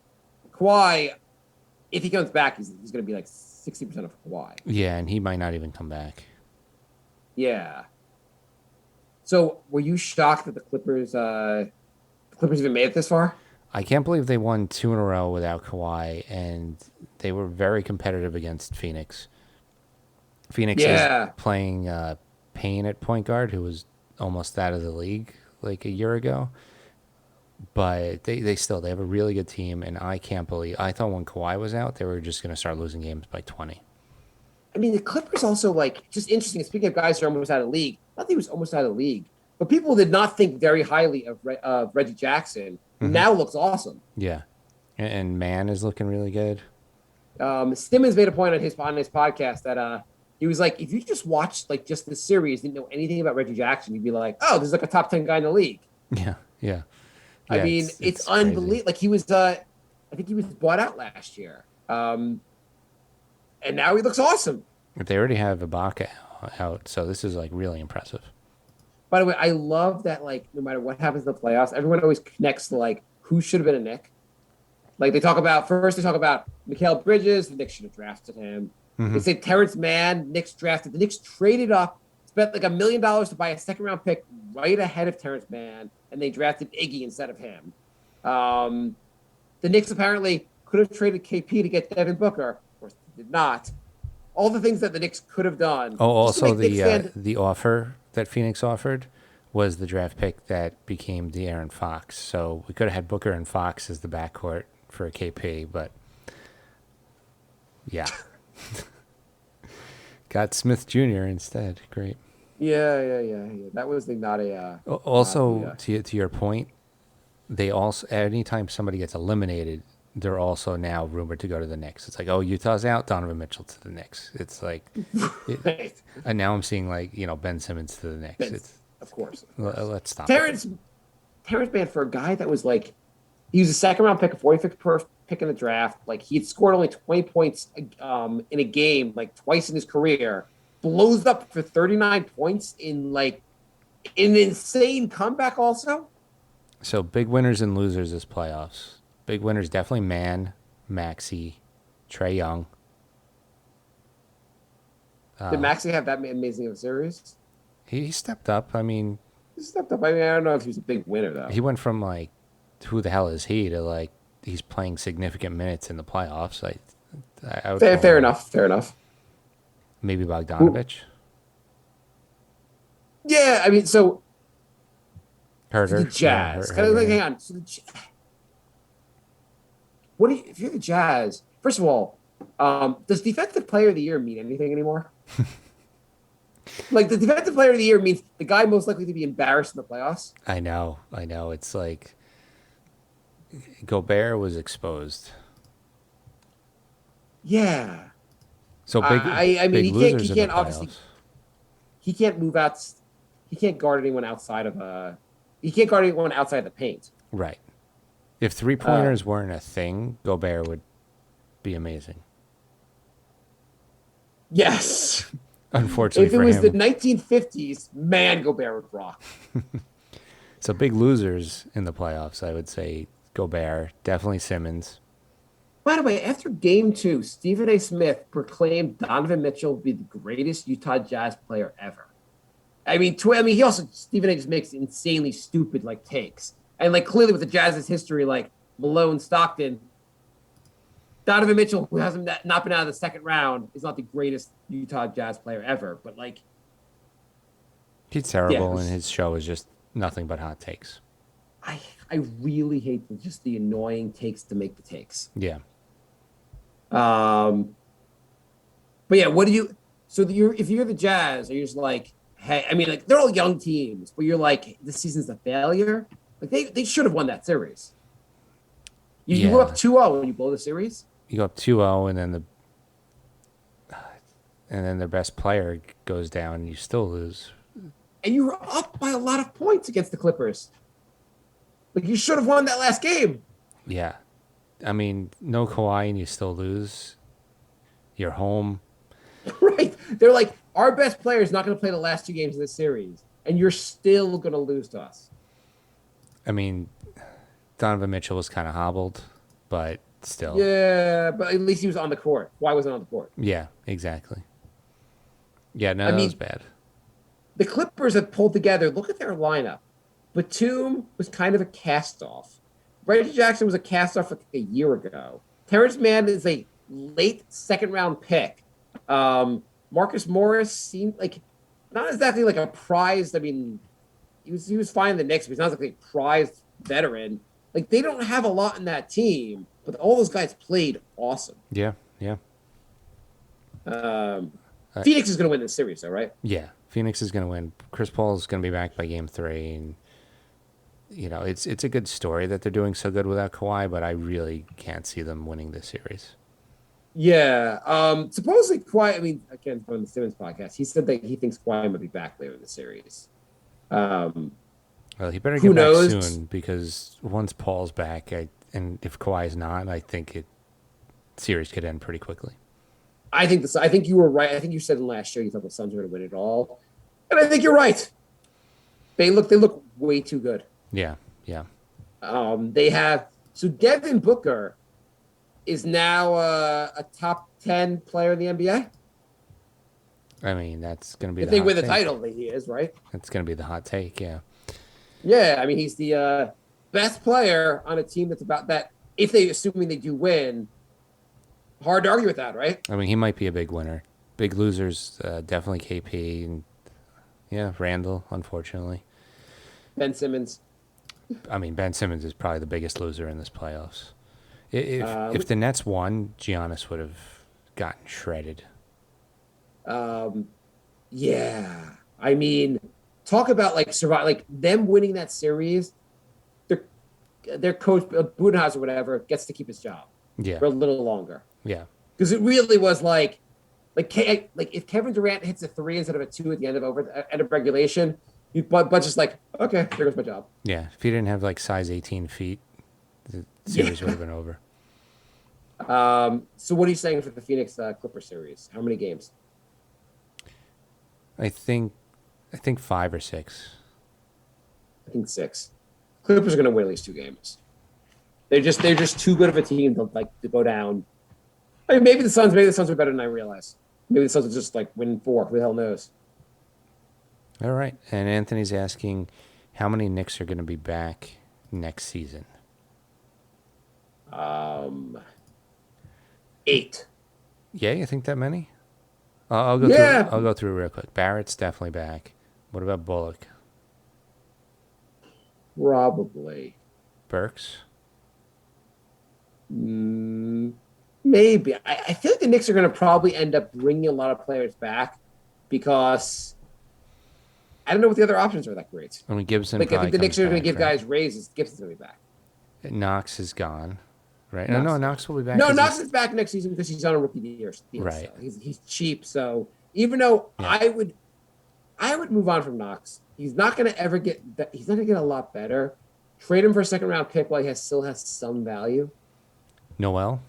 Kawhi, if he comes back, he's going to be like 60% of Kawhi. Yeah, and he might not even come back. Yeah. So, were you shocked that the Clippers even made it this far? I can't believe they won 2 in a row without Kawhi, and they were very competitive against Phoenix. Phoenix is playing Payne at point guard, who was almost out of the league like a year ago. But they have a really good team, and I thought when Kawhi was out, they were just going to start losing games by 20. I mean, the Clippers also, just interesting. Speaking of guys who are almost out of the league, not that he was almost out of the league, but people did not think very highly of Reggie Jackson, who now looks awesome. Yeah. And Man is looking really good. Simmons made a point on his podcast that he was like, if you just watched just the series, didn't know anything about Reggie Jackson, you'd be like, oh, this is like a top 10 guy in the league. Yeah. I mean, it's unbelievable. Like, he was, I think he was bought out last year. And now he looks awesome. They already have Ibaka out, so this is really impressive. By the way, I love that, no matter what happens in the playoffs, everyone always connects to, who should have been a Knick. They talk about Mikal Bridges, the Knicks should have drafted him. Mm-hmm. They say Terrence Mann, Knicks drafted. The Knicks traded up, spent $1 million to buy a second-round pick right ahead of Terrence Mann, and they drafted Iggy instead of him. The Knicks apparently could have traded KP to get Devin Booker. Of course, they did not. All the things that the Knicks could have done. Oh, Just to also make Knicks fans- the offer that Phoenix offered was the draft pick that became De'Aaron Fox. So we could have had Booker and Fox as the backcourt for a KP, but yeah, got Smith Jr. instead. Great. Yeah. That was not a. Also, to your point, they also anytime somebody gets eliminated, they're also now rumored to go to the Knicks. It's like, oh, Utah's out, Donovan Mitchell to the Knicks. It's like, Right. and now I'm seeing like Ben Simmons to the Knicks. It's Of course. let's stop. Terrence man, for a guy that was like, he was a second round pick, a 45th pick in the draft. Like he had scored only 20 points in a game, like twice in his career. Blows up for 39 points in like an insane comeback. Also, So big winners and losers this playoffs. Big winners definitely Maxey, Trae Young. did Maxey have that amazing of a series? He stepped up. I mean, He stepped up. I mean, I don't know if he was a big winner though. he went from like, who the hell is he to like he's playing significant minutes in the playoffs. I would call Fair him enough. Fair enough. Maybe Bogdanovich. Yeah, I mean, so Herter. the Jazz. Yeah, Kind of like, Herter. hang on. So what do you, if you're the Jazz? First of all, does Defensive Player of the Year mean anything anymore? Like the Defensive Player of the Year means the guy most likely to be embarrassed in the playoffs. I know. It's like Gobert was exposed. Yeah, So big. I mean, big he losers in the can't obviously playoffs. he can't move out. He can't guard anyone outside of he can't guard anyone outside of the paint. Right. If 3-pointers weren't a thing, Gobert would be amazing. Yes. Unfortunately If it for was him. the 1950s, man, Gobert would rock. So big losers in the playoffs, I would say Gobert, definitely Simmons. By the way, after Game 2, Stephen A. Smith proclaimed Donovan Mitchell to be the greatest Utah Jazz player ever. I mean, he also Stephen A. just makes insanely stupid like takes, and like clearly with the Jazz's history, like Malone, Stockton, Donovan Mitchell, who hasn't not been out of the second round, is not the greatest Utah Jazz player ever. But like, He's terrible, Yeah. and his show is just nothing but hot takes. I really hate just the annoying takes to make the takes. Yeah. But yeah, what do you? So if you're the Jazz, are you just like, hey? I mean, like they're all young teams, but you're like, this season's a failure. Like they should have won that series. You go Yeah. up 2-0 when you blow the series. You go up 2-0, and then their best player goes down, and you still lose. And you were up by a lot of points against the Clippers. Like you should have won that last game. Yeah. I mean, no Kawhi, and you still lose. You're home. Right. They're like, our best player is not going to play the last 2 games of this series, and you're still going to lose to us. I mean, Donovan Mitchell was kind of hobbled, but still. Yeah, but at least he was on the court. Why wasn't on the court? Yeah, exactly. Yeah, no, I that mean- was bad. The Clippers have pulled together. Look at their lineup. Batum was kind of a cast-off. Reggie Jackson was a cast-off like a year ago. Terrence Mann is a late second-round pick. Marcus Morris seemed like not exactly like a prized. I mean, he was fine in the Knicks, but he's not exactly a prized veteran. Like they don't have a lot in that team, but all those guys played awesome. Yeah. Phoenix is going to win this series, though, right? Yeah, Phoenix is going to win. Chris Paul is going to be back by Game 3, and it's a good story that they're doing so good without Kawhi, but I really can't see them winning this series. Yeah. Supposedly Kawhi, I mean, again, on the Simmons podcast, he said that he thinks Kawhi might be back later in the series. Well, he better Who get back knows? soon, because once Paul's back, and if Kawhi's not, I think series could end pretty quickly. I think you were right. I think you said in last show you thought the Suns were going to win it all, and I think you're right. They look way too good. Yeah. They have so Devin Booker is now a top 10 player in the NBA. I mean, that's going to be If the they hot win the take. title, he is right. That's going to be the hot take, yeah. Yeah, I mean he's the best player on a team that's about that. If they assuming they do win, hard to argue with that, right? I mean, he might be a big winner. Big losers, definitely KP and Randall, unfortunately. Ben Simmons. I mean, Ben Simmons is probably the biggest loser in this playoffs. If the Nets won, Giannis would have gotten shredded. Yeah. I mean, talk about like survive, like them winning that series. Their coach Budenholzer, whatever, gets to keep his job Yeah, for a little longer yeah, because it really was like if Kevin Durant hits a 3 instead of a 2 at the end of regulation, but just like, okay, there goes my job. yeah. If he didn't have like size 18 feet, the series would have been over. So what are you saying for the Phoenix Clippers series? How many games? I think 5 or 6. I think 6. Clippers are going to win at least 2 games. They're just too good of a team to go down. I mean, maybe the Suns are better than I realize. Maybe the Suns will just like win 4. Who the hell knows? All right. And Anthony's asking how many Knicks are going to be back next season. 8. Yeah, you think that many? I'll go Yeah. through. I'll go through real quick. Barrett's definitely back. What about Bullock? Probably. Burks? Maybe. I feel like the Knicks are going to probably end up bringing a lot of players back because I don't know what the other options are that great. I mean, Gibson. Like, I think the Knicks are going to give right? guys raises. Gibson's going to be back. Knox is gone, right? Knox. No, Knox will be back. No, 'cause Knox is back next season because he's on a rookie deal. Right. So he's cheap. So even though Yeah. I would move on from Knox. He's not going to ever get that. He's not going to get a lot better. Trade him for a second round pick while he still has some value. Noel?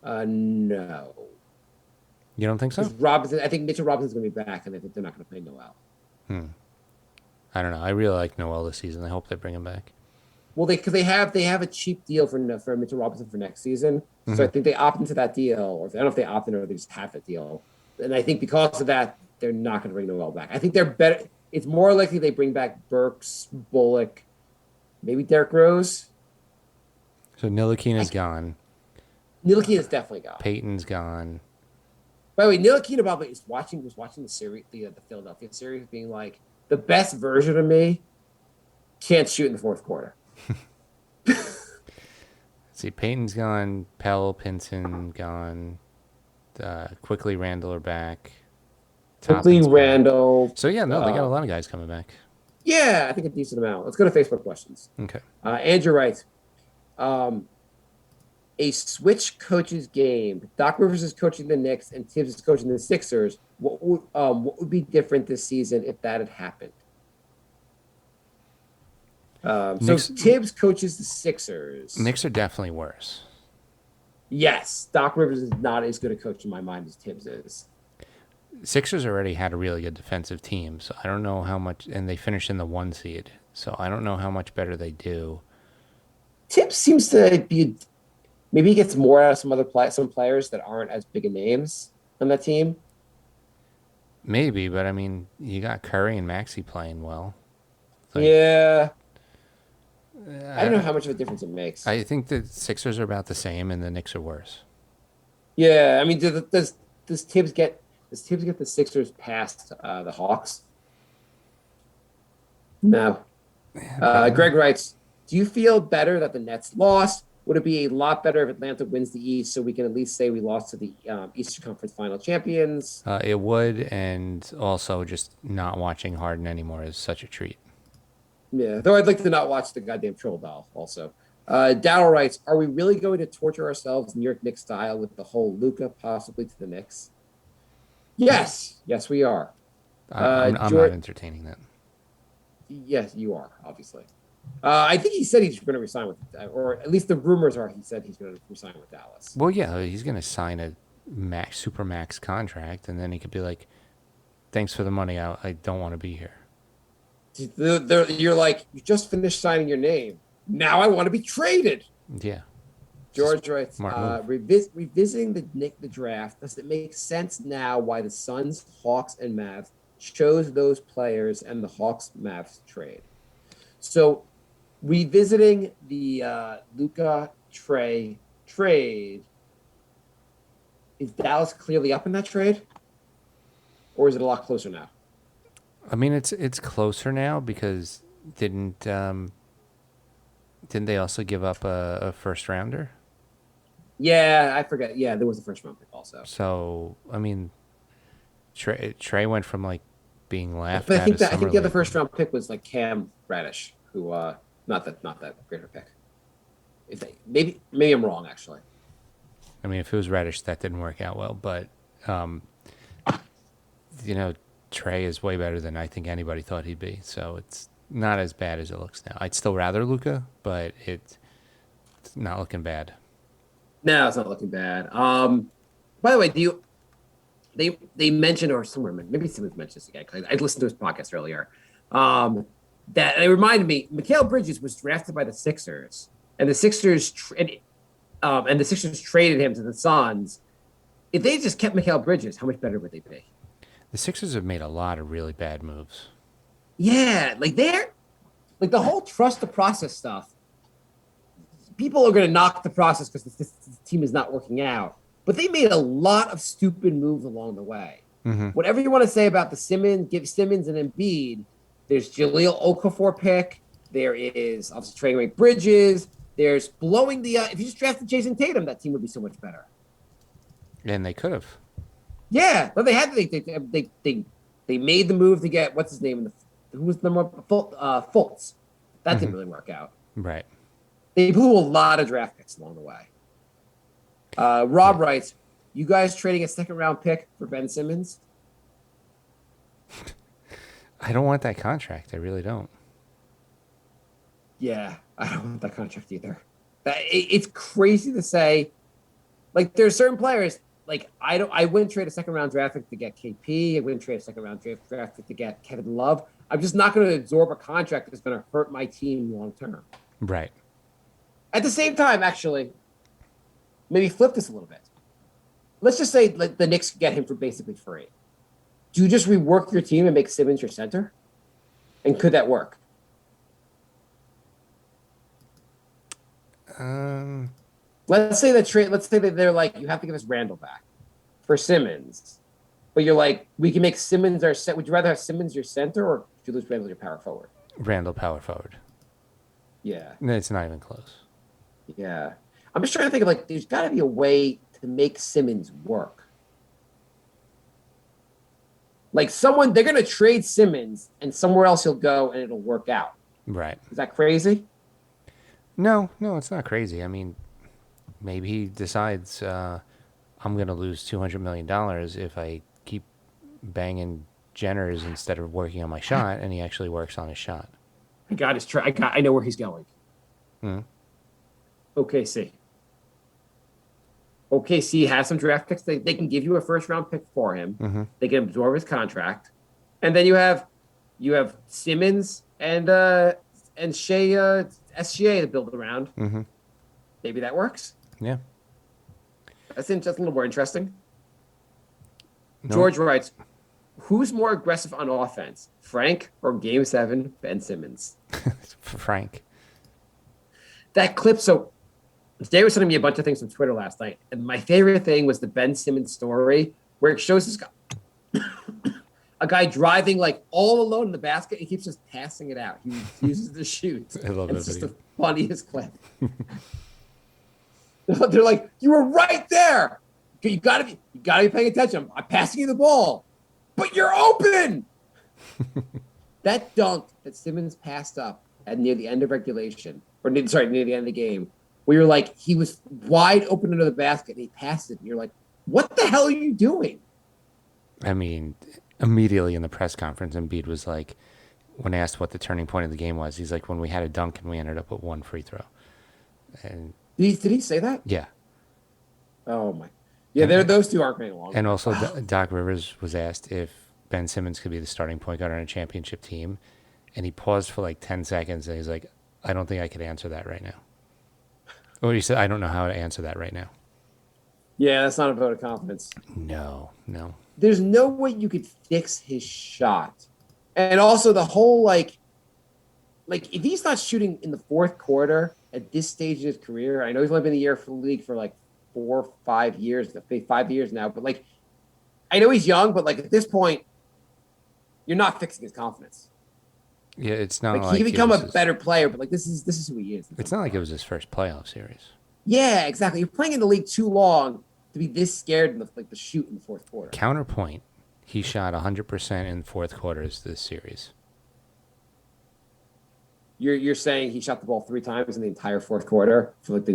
No. You don't think so? 'Cause Robinson, I think Mitchell Robinson's going to be back, and I think they're not going to play Noel. I don't know. I really like Noel this season. I hope they bring him back. Well, because they have a cheap deal for Mitchell Robinson for next season, so I think they opt into that deal, or I don't know if they opt in or they just have that deal. And I think because of that, they're not going to bring Noel back. I think they're better. It's more likely they bring back Burks, Bullock, maybe Derrick Rose. So Ntilikina's gone. Ntilikina is definitely gone. Peyton's gone. By the way, Ntilikina probably was watching the series, the Philadelphia series, being like, the best version of me can't shoot in the fourth quarter. See, Peyton's gone. Pell, Pinson gone. Quickly Randall are back. Quickly Toppin's back. Randall. So yeah, no, they got a lot of guys coming back. Yeah, I think a decent amount. Let's go to Facebook questions. Okay. Andrew writes, a switch coaches game. Doc Rivers is coaching the Knicks and Tibbs is coaching the Sixers. What would be different this season if that had happened? So Tibbs coaches the Sixers. Knicks are definitely worse. Yes, Doc Rivers is not as good a coach in my mind as Tibbs is. Sixers already had a really good defensive team, so I don't know how much, and they finished in the 1 seed, so I don't know how much better they do. Tibbs seems to be, maybe he gets more out of some players that aren't as big of names on that team. Maybe, but I mean, you got Curry and Maxey playing well. Like, Yeah. I don't know how much of a difference it makes. I think the Sixers are about the same, and the Knicks are worse. Yeah, I mean, does Tibbs get the Sixers past the Hawks? No. Greg writes, do you feel better that the Nets lost? Would it be a lot better if Atlanta wins the East so we can at least say we lost to the Eastern Conference Final champions? It would, and also just not watching Harden anymore is such a treat. Yeah, though I'd like to not watch the goddamn Troll Doll also. Dowell writes, are we really going to torture ourselves New York Knicks style with the whole Luka possibly to the Knicks? Yes, we are. I'm not entertaining that. Yes, you are, obviously. I think he said he's going to resign with, or at least the rumors are he said he's going to resign with Dallas. Well, yeah, he's going to sign a super max contract, and then he could be like, thanks for the money, I don't want to be here. You're like, you just finished signing your name. Now I want to be traded. Yeah. George writes, Smart revisiting the draft, does it make sense now why the Suns, Hawks, and Mavs chose those players and the Hawks-Mavs trade? So revisiting the Luka Trey trade. Is Dallas clearly up in that trade, or is it a lot closer now? I mean, it's closer now because didn't they also give up a first rounder? Yeah, I forget. Yeah, there was a first round pick also. So I mean, Trey went from like being laughed But I at think as that I summer think the other league. first round pick was like Cam Radish, who not that greater pick. Maybe I'm wrong actually. I mean, if it was Reddish, that didn't work out well. But um, you know, Trey is way better than I think anybody thought he'd be. So it's not as bad as it looks now. I'd still rather Luca, but it's not looking bad. No, it's not looking bad. By the way, do you they mentioned or somewhere maybe someone mentioned this again because I listened to his podcast earlier. That it reminded me, Mikal Bridges was drafted by the Sixers, and the Sixers and the Sixers traded him to the Suns. If they just kept Mikal Bridges, how much better would they be? The Sixers have made a lot of really bad moves. Yeah, like the whole trust the process stuff. People are going to knock the process because this team is not working out. But they made a lot of stupid moves along the way. Mm-hmm. Whatever you want to say about give Simmons and Embiid, there's Jahlil Okafor pick. There is obviously trading away Bridges. There's blowing the if you just drafted Jason Tatum, that team would be so much better. And they could have. Yeah, but they had they made the move to get what's his name who was the number Fultz. That didn't really work out. Right. They blew a lot of draft picks along the way. Rob writes, "You guys trading a second round pick for Ben Simmons?" I don't want that contract. I really don't. Yeah, I don't want that contract either. It's crazy to say. Like, there's certain players. Like, I wouldn't trade a second round draft pick to get KP. I wouldn't trade a second round draft pick to get Kevin Love. I'm just not going to absorb a contract that's going to hurt my team long term. Right. At the same time, actually, maybe flip this a little bit. Let's just say the Knicks get him for basically free. Do you just rework your team and make Simmons your center? And could that work? Let's say that they're like, you have to give us Randall back for Simmons. But you're like, we can make Simmons our set. Would you rather have Simmons your center or would you lose Randall your power forward? Randall power forward. Yeah. It's not even close. Yeah. I'm just trying to think of like, there's got to be a way to make Simmons work. Like they're going to trade Simmons and somewhere else he'll go and it'll work out. Right. Is that crazy? No, it's not crazy. I mean, maybe he decides I'm going to lose $200 million if I keep banging Jenners instead of working on my shot, and he actually works on his shot. I know where he's going. OKC. OKC has some draft picks. They can give you a first round pick for him. Mm-hmm. They can absorb his contract, and then you have Simmons and Shea SGA to build around. Mm-hmm. Maybe that works. Yeah. That's a little more interesting. No. George writes, "Who's more aggressive on offense, Frank or Game 7 Ben Simmons?" Frank. That clip. So Jay was sending me a bunch of things from Twitter last night, and my favorite thing was the Ben Simmons story where it shows this guy, a guy driving like all alone in the basket and keeps just passing it out. He refuses to shoot. I love It's that just video. the funniest clip. They're like, "You were right there. You gotta be paying attention. I'm passing you the ball, but you're open." That dunk that Simmons passed up at near the end of regulation, or near the end of the game, where you're like, he was wide open under the basket and he passed it. And you're like, what the hell are you doing? I mean, immediately in the press conference, Embiid was like, when asked what the turning point of the game was, he's like, when we had a dunk and we ended up with one free throw. And Did he say that? yeah. Oh my. Yeah, those two aren't getting along. And also, Doc Rivers was asked if Ben Simmons could be the starting point guard on a championship team. And he paused for like 10 seconds and he's like, I don't think I could answer that right now. Or he said, I don't know how to answer that right now. Yeah, that's not a vote of confidence. No. There's no way you could fix his shot. And also the whole like like if he's not shooting in the fourth quarter at this stage in his career, I know he's only been in the year for the league for like 4 or 5 years, 5 years now, but like I know he's young, but like at this point, you're not fixing his confidence. Yeah, it's not Like like he can it become was a his- better player, but like this is who he is. It's not like it was his first playoff series. Yeah, exactly. You're playing in the league too long to be this scared in the shoot in the fourth quarter. Counterpoint, he shot 100% in fourth quarters this series. You're saying he shot the ball 3 times in the entire fourth quarter for like the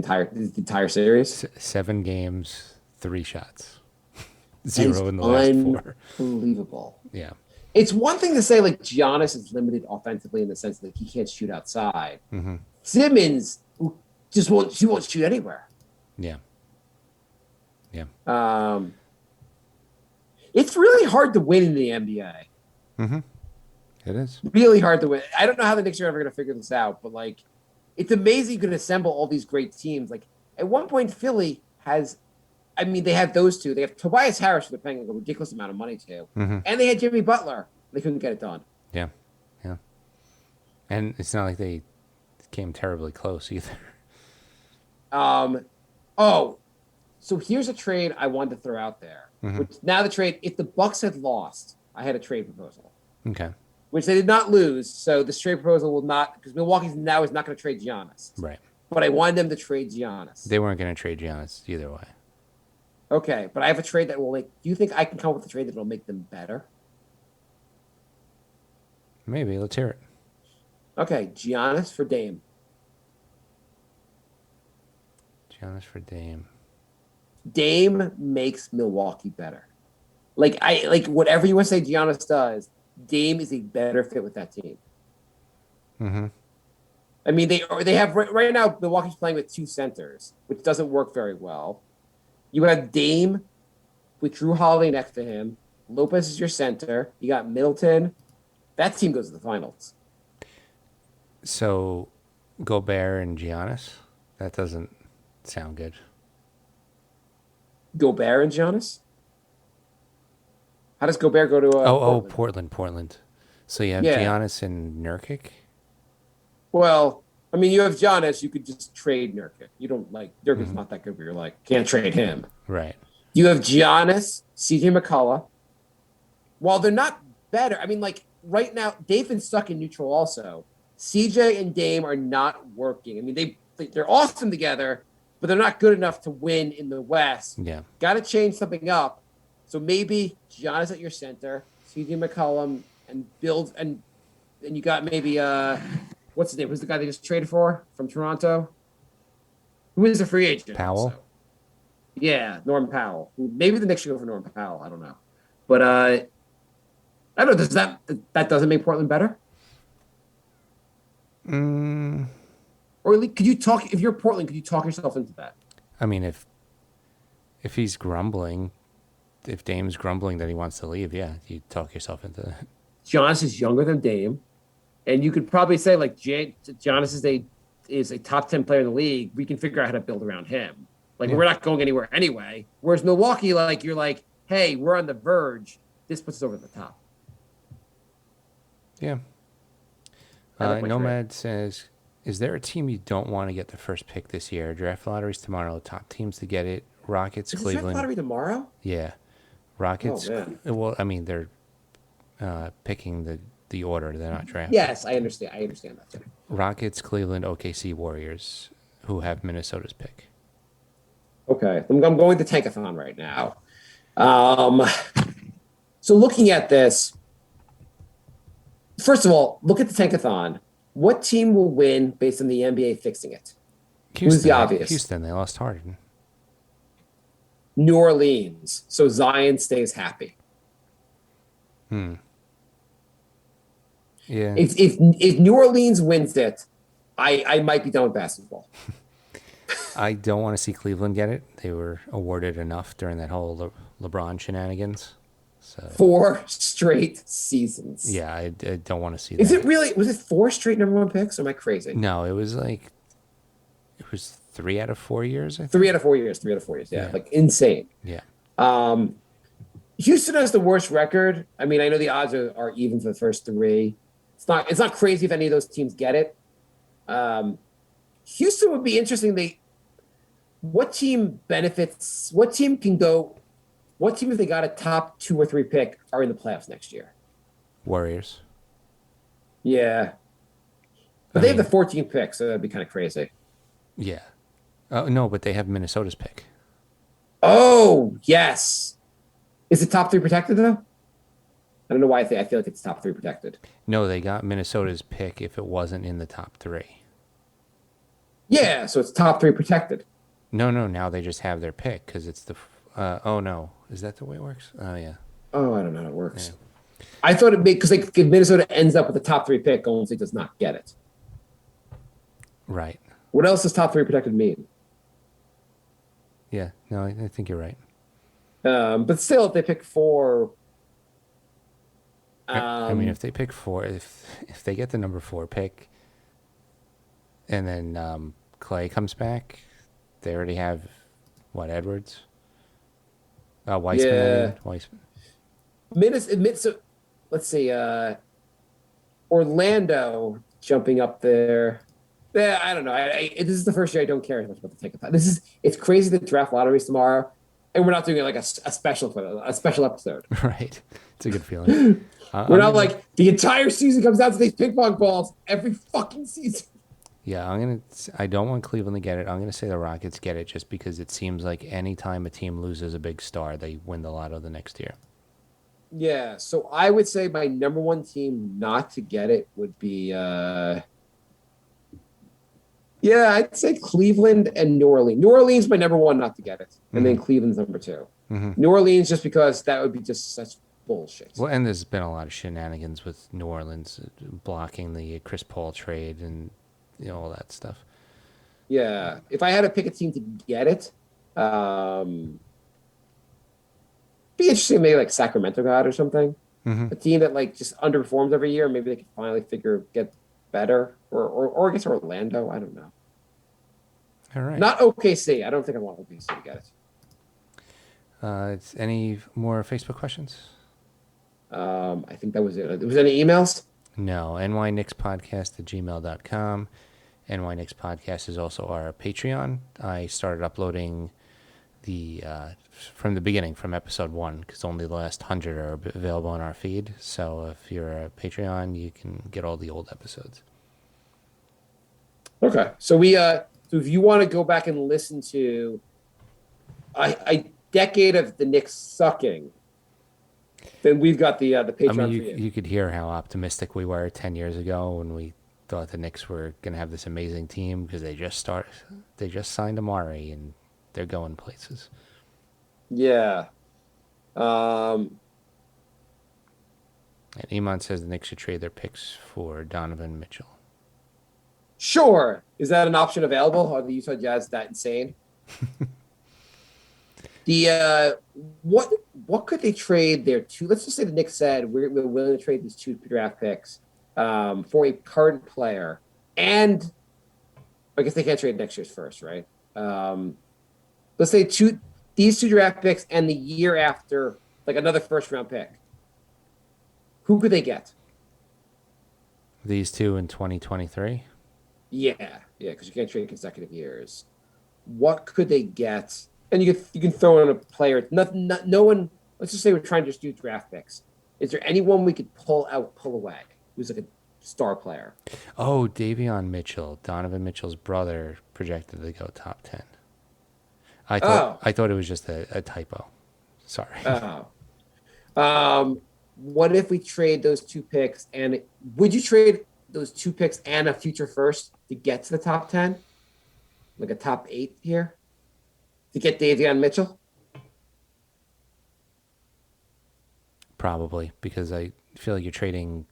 entire series? 7 games, 3 shots. That 0 is in the last 4. Unbelievable. Yeah. It's one thing to say like Giannis is limited offensively in the sense that he can't shoot outside. Mm-hmm. Simmons just won't shoot anywhere. Yeah. Yeah. It's really hard to win in the NBA. Mm-hmm. It is. Really hard to win. I don't know how the Knicks are ever going to figure this out, but like, it's amazing you can assemble all these great teams. Like at one point, Philly has, I mean, they have those two. They have Tobias Harris, who they're paying like a ridiculous amount of money to, Mm-hmm. and they had Jimmy Butler. They couldn't get it done. Yeah. Yeah. And it's not like they came terribly close either. Oh, so here's a trade I wanted to throw out there. Mhm. Which now the trade, if the Bucks had lost, I had a trade proposal, Okay. which they did not lose. So this trade proposal will not, because Milwaukee's now is not going to trade Giannis. Right. But I wanted them to trade Giannis. They weren't going to trade Giannis either way. Okay, but I have a trade that will make. Do you think I can come up with a trade that will make them better? Maybe. Let's hear it. Okay, Giannis for Dame. Giannis for Dame. Dame makes Milwaukee better. Like whatever you want to say Giannis does, Dame is a better fit with that team. Mm-hmm. I mean, they have right now Milwaukee's playing with 2 centers, which doesn't work very well. You have Dame with Drew Holiday next to him. Lopez is your center. You got Middleton. That team goes to the finals. So, Gobert and Giannis? That doesn't sound good. Gobert and Giannis? How does Gobert go to Portland. So you have Yeah. Giannis and Nurkic? Well, I mean, you have Giannis. You could just trade Nurkic. You don't like Nurkic's not that good, but you're like, can't trade him. Right. You have Giannis, CJ McCullough. While they're not better, I mean, like right now, they've been stuck in neutral also. CJ and Dame are not working. I mean, they're awesome together, but they're not good enough to win in the West. Yeah. Got to change something up. So maybe Giannis at your center, CJ McCollum, and build and you got maybe what's his name? Who's the guy they just traded for from Toronto? Who is a free agent? Powell? also? Yeah, Norman Powell. Maybe the Knicks should go for Norman Powell. I don't know, but I don't know. Does that doesn't make Portland better? Or at least, could you talk? If you're Portland, could you talk yourself into that? I mean, if he's grumbling, if Dame's grumbling that he wants to leave, yeah, you talk yourself into that. Giannis is younger than Dame, and you could probably say like Giannis is a top 10 player in the league. We can figure out how to build around him. Like we're not going anywhere anyway. Whereas Milwaukee, like you're like, hey, we're on the verge. This puts us over the top. Yeah. I like my Nomad says, is there a team you don't want to get the first pick this year? Draft lottery's tomorrow. Top teams to get it. Rockets, Is this draft Cleveland. lottery tomorrow? Yeah. Rockets. Oh, man. Well, I mean, they're picking the order. They're not drafting. Yes, I understand. I understand that too. Rockets, Cleveland, OKC, Warriors, who have Minnesota's pick. Okay, I'm going to Tankathon right now. So looking at this, first of all, look at the Tankathon. What team will win based on the NBA fixing it? Who's the obvious? Houston. They lost Harden. New Orleans. So Zion stays happy. Yeah. If New Orleans wins it, I might be done with basketball. I don't want to see Cleveland get it. They were awarded enough during that whole LeBron shenanigans. So 4 straight seasons. yeah, I don't want to see Is that. it really? Was it 4 straight #1 picks? Or am I crazy? No, it was 3 out of 4 years, I think. 3 out of 4 years. 3 out of 4 years. Yeah, Yeah. like insane. Yeah. Houston has the worst record. I mean, I know the odds are even for the first 3. It's not crazy if any of those teams get it. Houston would be interesting. What team benefits? What team can go? What team, if they got a top 2 or 3 pick, are in the playoffs next year? Warriors. Yeah, but they have the 14th pick, so that'd be kind of crazy. Yeah. No, but they have Minnesota's pick. Oh yes, is it top 3 protected though? I don't know why I feel like it's top 3 protected. No, they got Minnesota's pick if it wasn't in the top 3. Yeah, so it's top 3 protected. No, now they just have their pick because it's the. Oh no, is that the way it works? Oh yeah. Oh, I don't know how it works. Yeah. I thought it'd be because if Minnesota ends up with the top 3 pick, Golden State does not get it. Right. What else does top 3 protected mean? Yeah. No, I think you're right. But still, if they pick 4, I mean, if they pick 4, if they get the number 4 pick, and then Clay comes back, they already have what, Edwards? Weissman. Yeah. Weissman. So let's see. Orlando jumping up there. Yeah, I don't know. This is the first year I don't care as much about the ticket. It's crazy that draft lotteries tomorrow, and we're not doing it like a special episode. Right. It's a good feeling. We're not like the entire season comes down to these ping pong balls every fucking season. Yeah, I don't want Cleveland to get it. I'm gonna say the Rockets get it just because it seems like any time a team loses a big star, they win the lotto the next year. Yeah, so I would say my number 1 team not to get it would be I'd say Cleveland and New Orleans. New Orleans my number 1 not to get it, and then Cleveland's number 2. New Orleans just because that would be just such bullshit. Well, and there's been a lot of shenanigans with New Orleans blocking the Chris Paul trade and all that stuff. Yeah, if I had to pick a team to get it, be interesting maybe like Sacramento got or something. A team that like just underperforms every year. Maybe they can finally get better, or I guess Orlando. I don't know. All right. Not OKC. I don't think I want OKC to get it. Any more Facebook questions? I think that was it. Was there any emails? No. nyknickspodcast@gmail.com. NY Knicks Podcast is also our Patreon. I started uploading from the beginning, from episode 1, because only the last 100 are available on our feed. So if you're a Patreon, you can get all the old episodes. Okay. So so if you want to go back and listen to a decade of the Knicks sucking, then we've got the Patreon. I mean, for you. you could hear how optimistic we were 10 years ago when we thought the Knicks were going to have this amazing team because they just signed Amari and they're going places. Yeah. And Iman says the Knicks should trade their picks for Donovan Mitchell. Sure. Is that an option available? Are the Utah Jazz that insane? What could they trade their 2? Let's just say the Knicks said we're willing to trade these 2 draft picks for a current player, and I guess they can't trade next year's first, right? Let's say these 2 draft picks and the year after, like another first round pick. Who could they get? These 2 in 2023? Yeah, because you can't trade consecutive years. What could they get? And you can throw in a player. No one. Let's just say we're trying to just do draft picks. Is there anyone we could pull away who's like a star player? Oh, Davion Mitchell, Donovan Mitchell's brother, projected to go top 10. I thought it was just a typo. Sorry. Oh. What if we trade those 2 picks? And would you trade those 2 picks and a future first to get to the top 10? Like a top 8 here? To get Davion Mitchell? Probably, because I feel like you're trading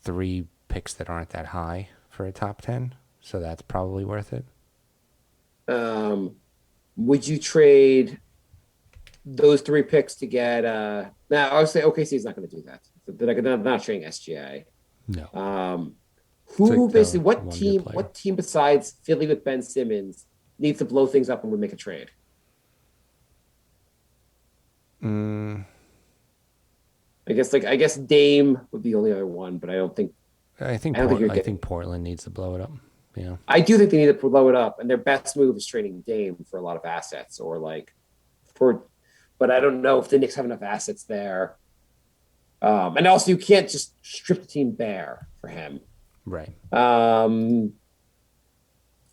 3 picks that aren't that high for a top 10. So that's probably worth it. Would you trade those 3 picks to get now I would say OKC is not going to do that. They're not trading SGA. No. What team besides Philly with Ben Simmons needs to blow things up and would make a trade? I guess Dame would be the only other one, but I don't think I think I don't think you're I think Portland needs to blow it up. Yeah. I do think they need to blow it up, and their best move is trading Dame for a lot of assets, or like but I don't know if the Knicks have enough assets there. And also, you can't just strip the team bare for him. Right.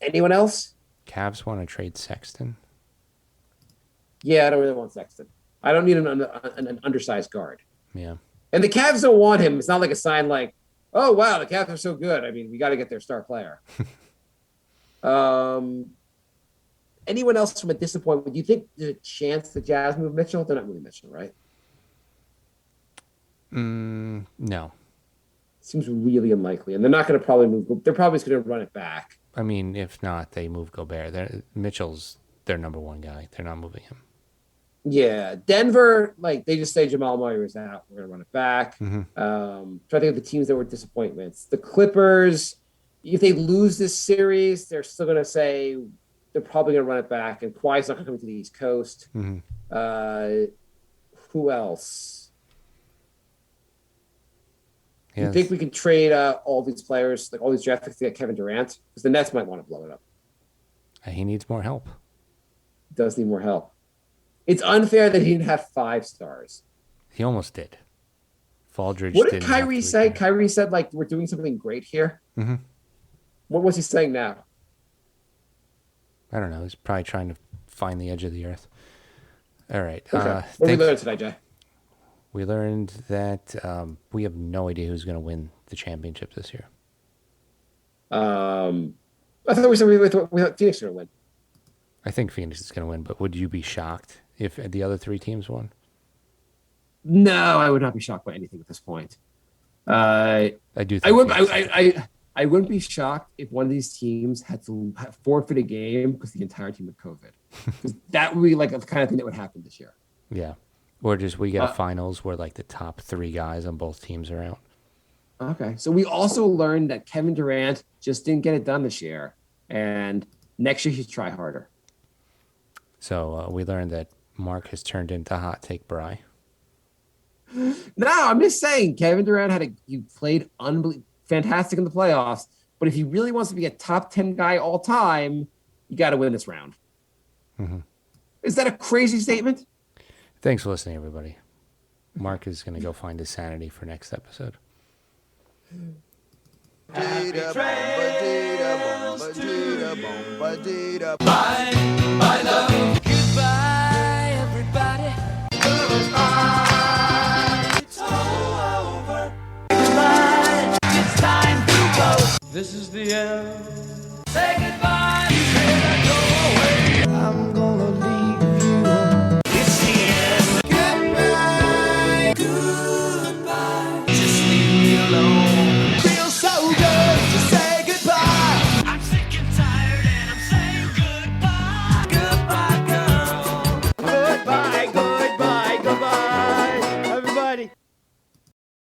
Anyone else? Cavs want to trade Sexton. Yeah, I don't really want Sexton. I don't need an undersized guard. Yeah. And the Cavs don't want him. It's not like a sign like, oh, wow, the Cavs are so good. I mean, we got to get their star player. Anyone else from a disappointment? Do you think there's a chance the Jazz move Mitchell? They're not moving Mitchell, right? No. Seems really unlikely. And they're not going to probably move. They're probably just going to run it back. I mean, if not, they move Gobert. Mitchell's their number one guy. They're not moving him. Yeah, Denver, like they just say Jamal Murray was out. We're gonna run it back. Mm-hmm. Try to think of the teams that were disappointments. The Clippers, if they lose this series, they're still gonna say they're probably gonna run it back. And Kawhi's not gonna come to the East Coast. Mm-hmm. Who else? Yeah, You think we can trade all these players, like all these draft picks, to get Kevin Durant? Because the Nets might want to blow it up. he needs more help. Does need more help. It's unfair that he didn't have 5 stars. He almost did. Faldridge. What did didn't have Kyrie to say? retire. Kyrie said, like, we're doing something great here. Mm-hmm. What was he saying now? I don't know. He's probably trying to find the edge of the earth. All right. Okay. What did we learn tonight, Jay? We learned that we have no idea who's going to win the championship this year. I thought we said we thought Phoenix were going to win. I think Phoenix is going to win, but would you be shocked if the other 3 teams won? No, I would not be shocked by anything at this point. I do. Think I would. Phoenix I wouldn't be shocked if one of these teams had to forfeit a game because the entire team had COVID. Because that would be like the kind of thing that would happen this year. Yeah. Or just we get a finals where like the top 3 guys on both teams are out. Okay. So we also learned that Kevin Durant just didn't get it done this year. And next year he'll try harder. So we learned that Mark has turned into Hot Take Bry. No, I'm just saying Kevin Durant he played fantastic in the playoffs. But if he really wants to be a top 10 guy all time, you got to win this round. Mm-hmm. Is that a crazy statement? Thanks for listening, everybody. Mark is going to go find his sanity for next episode. Bye, love. Goodbye, everybody.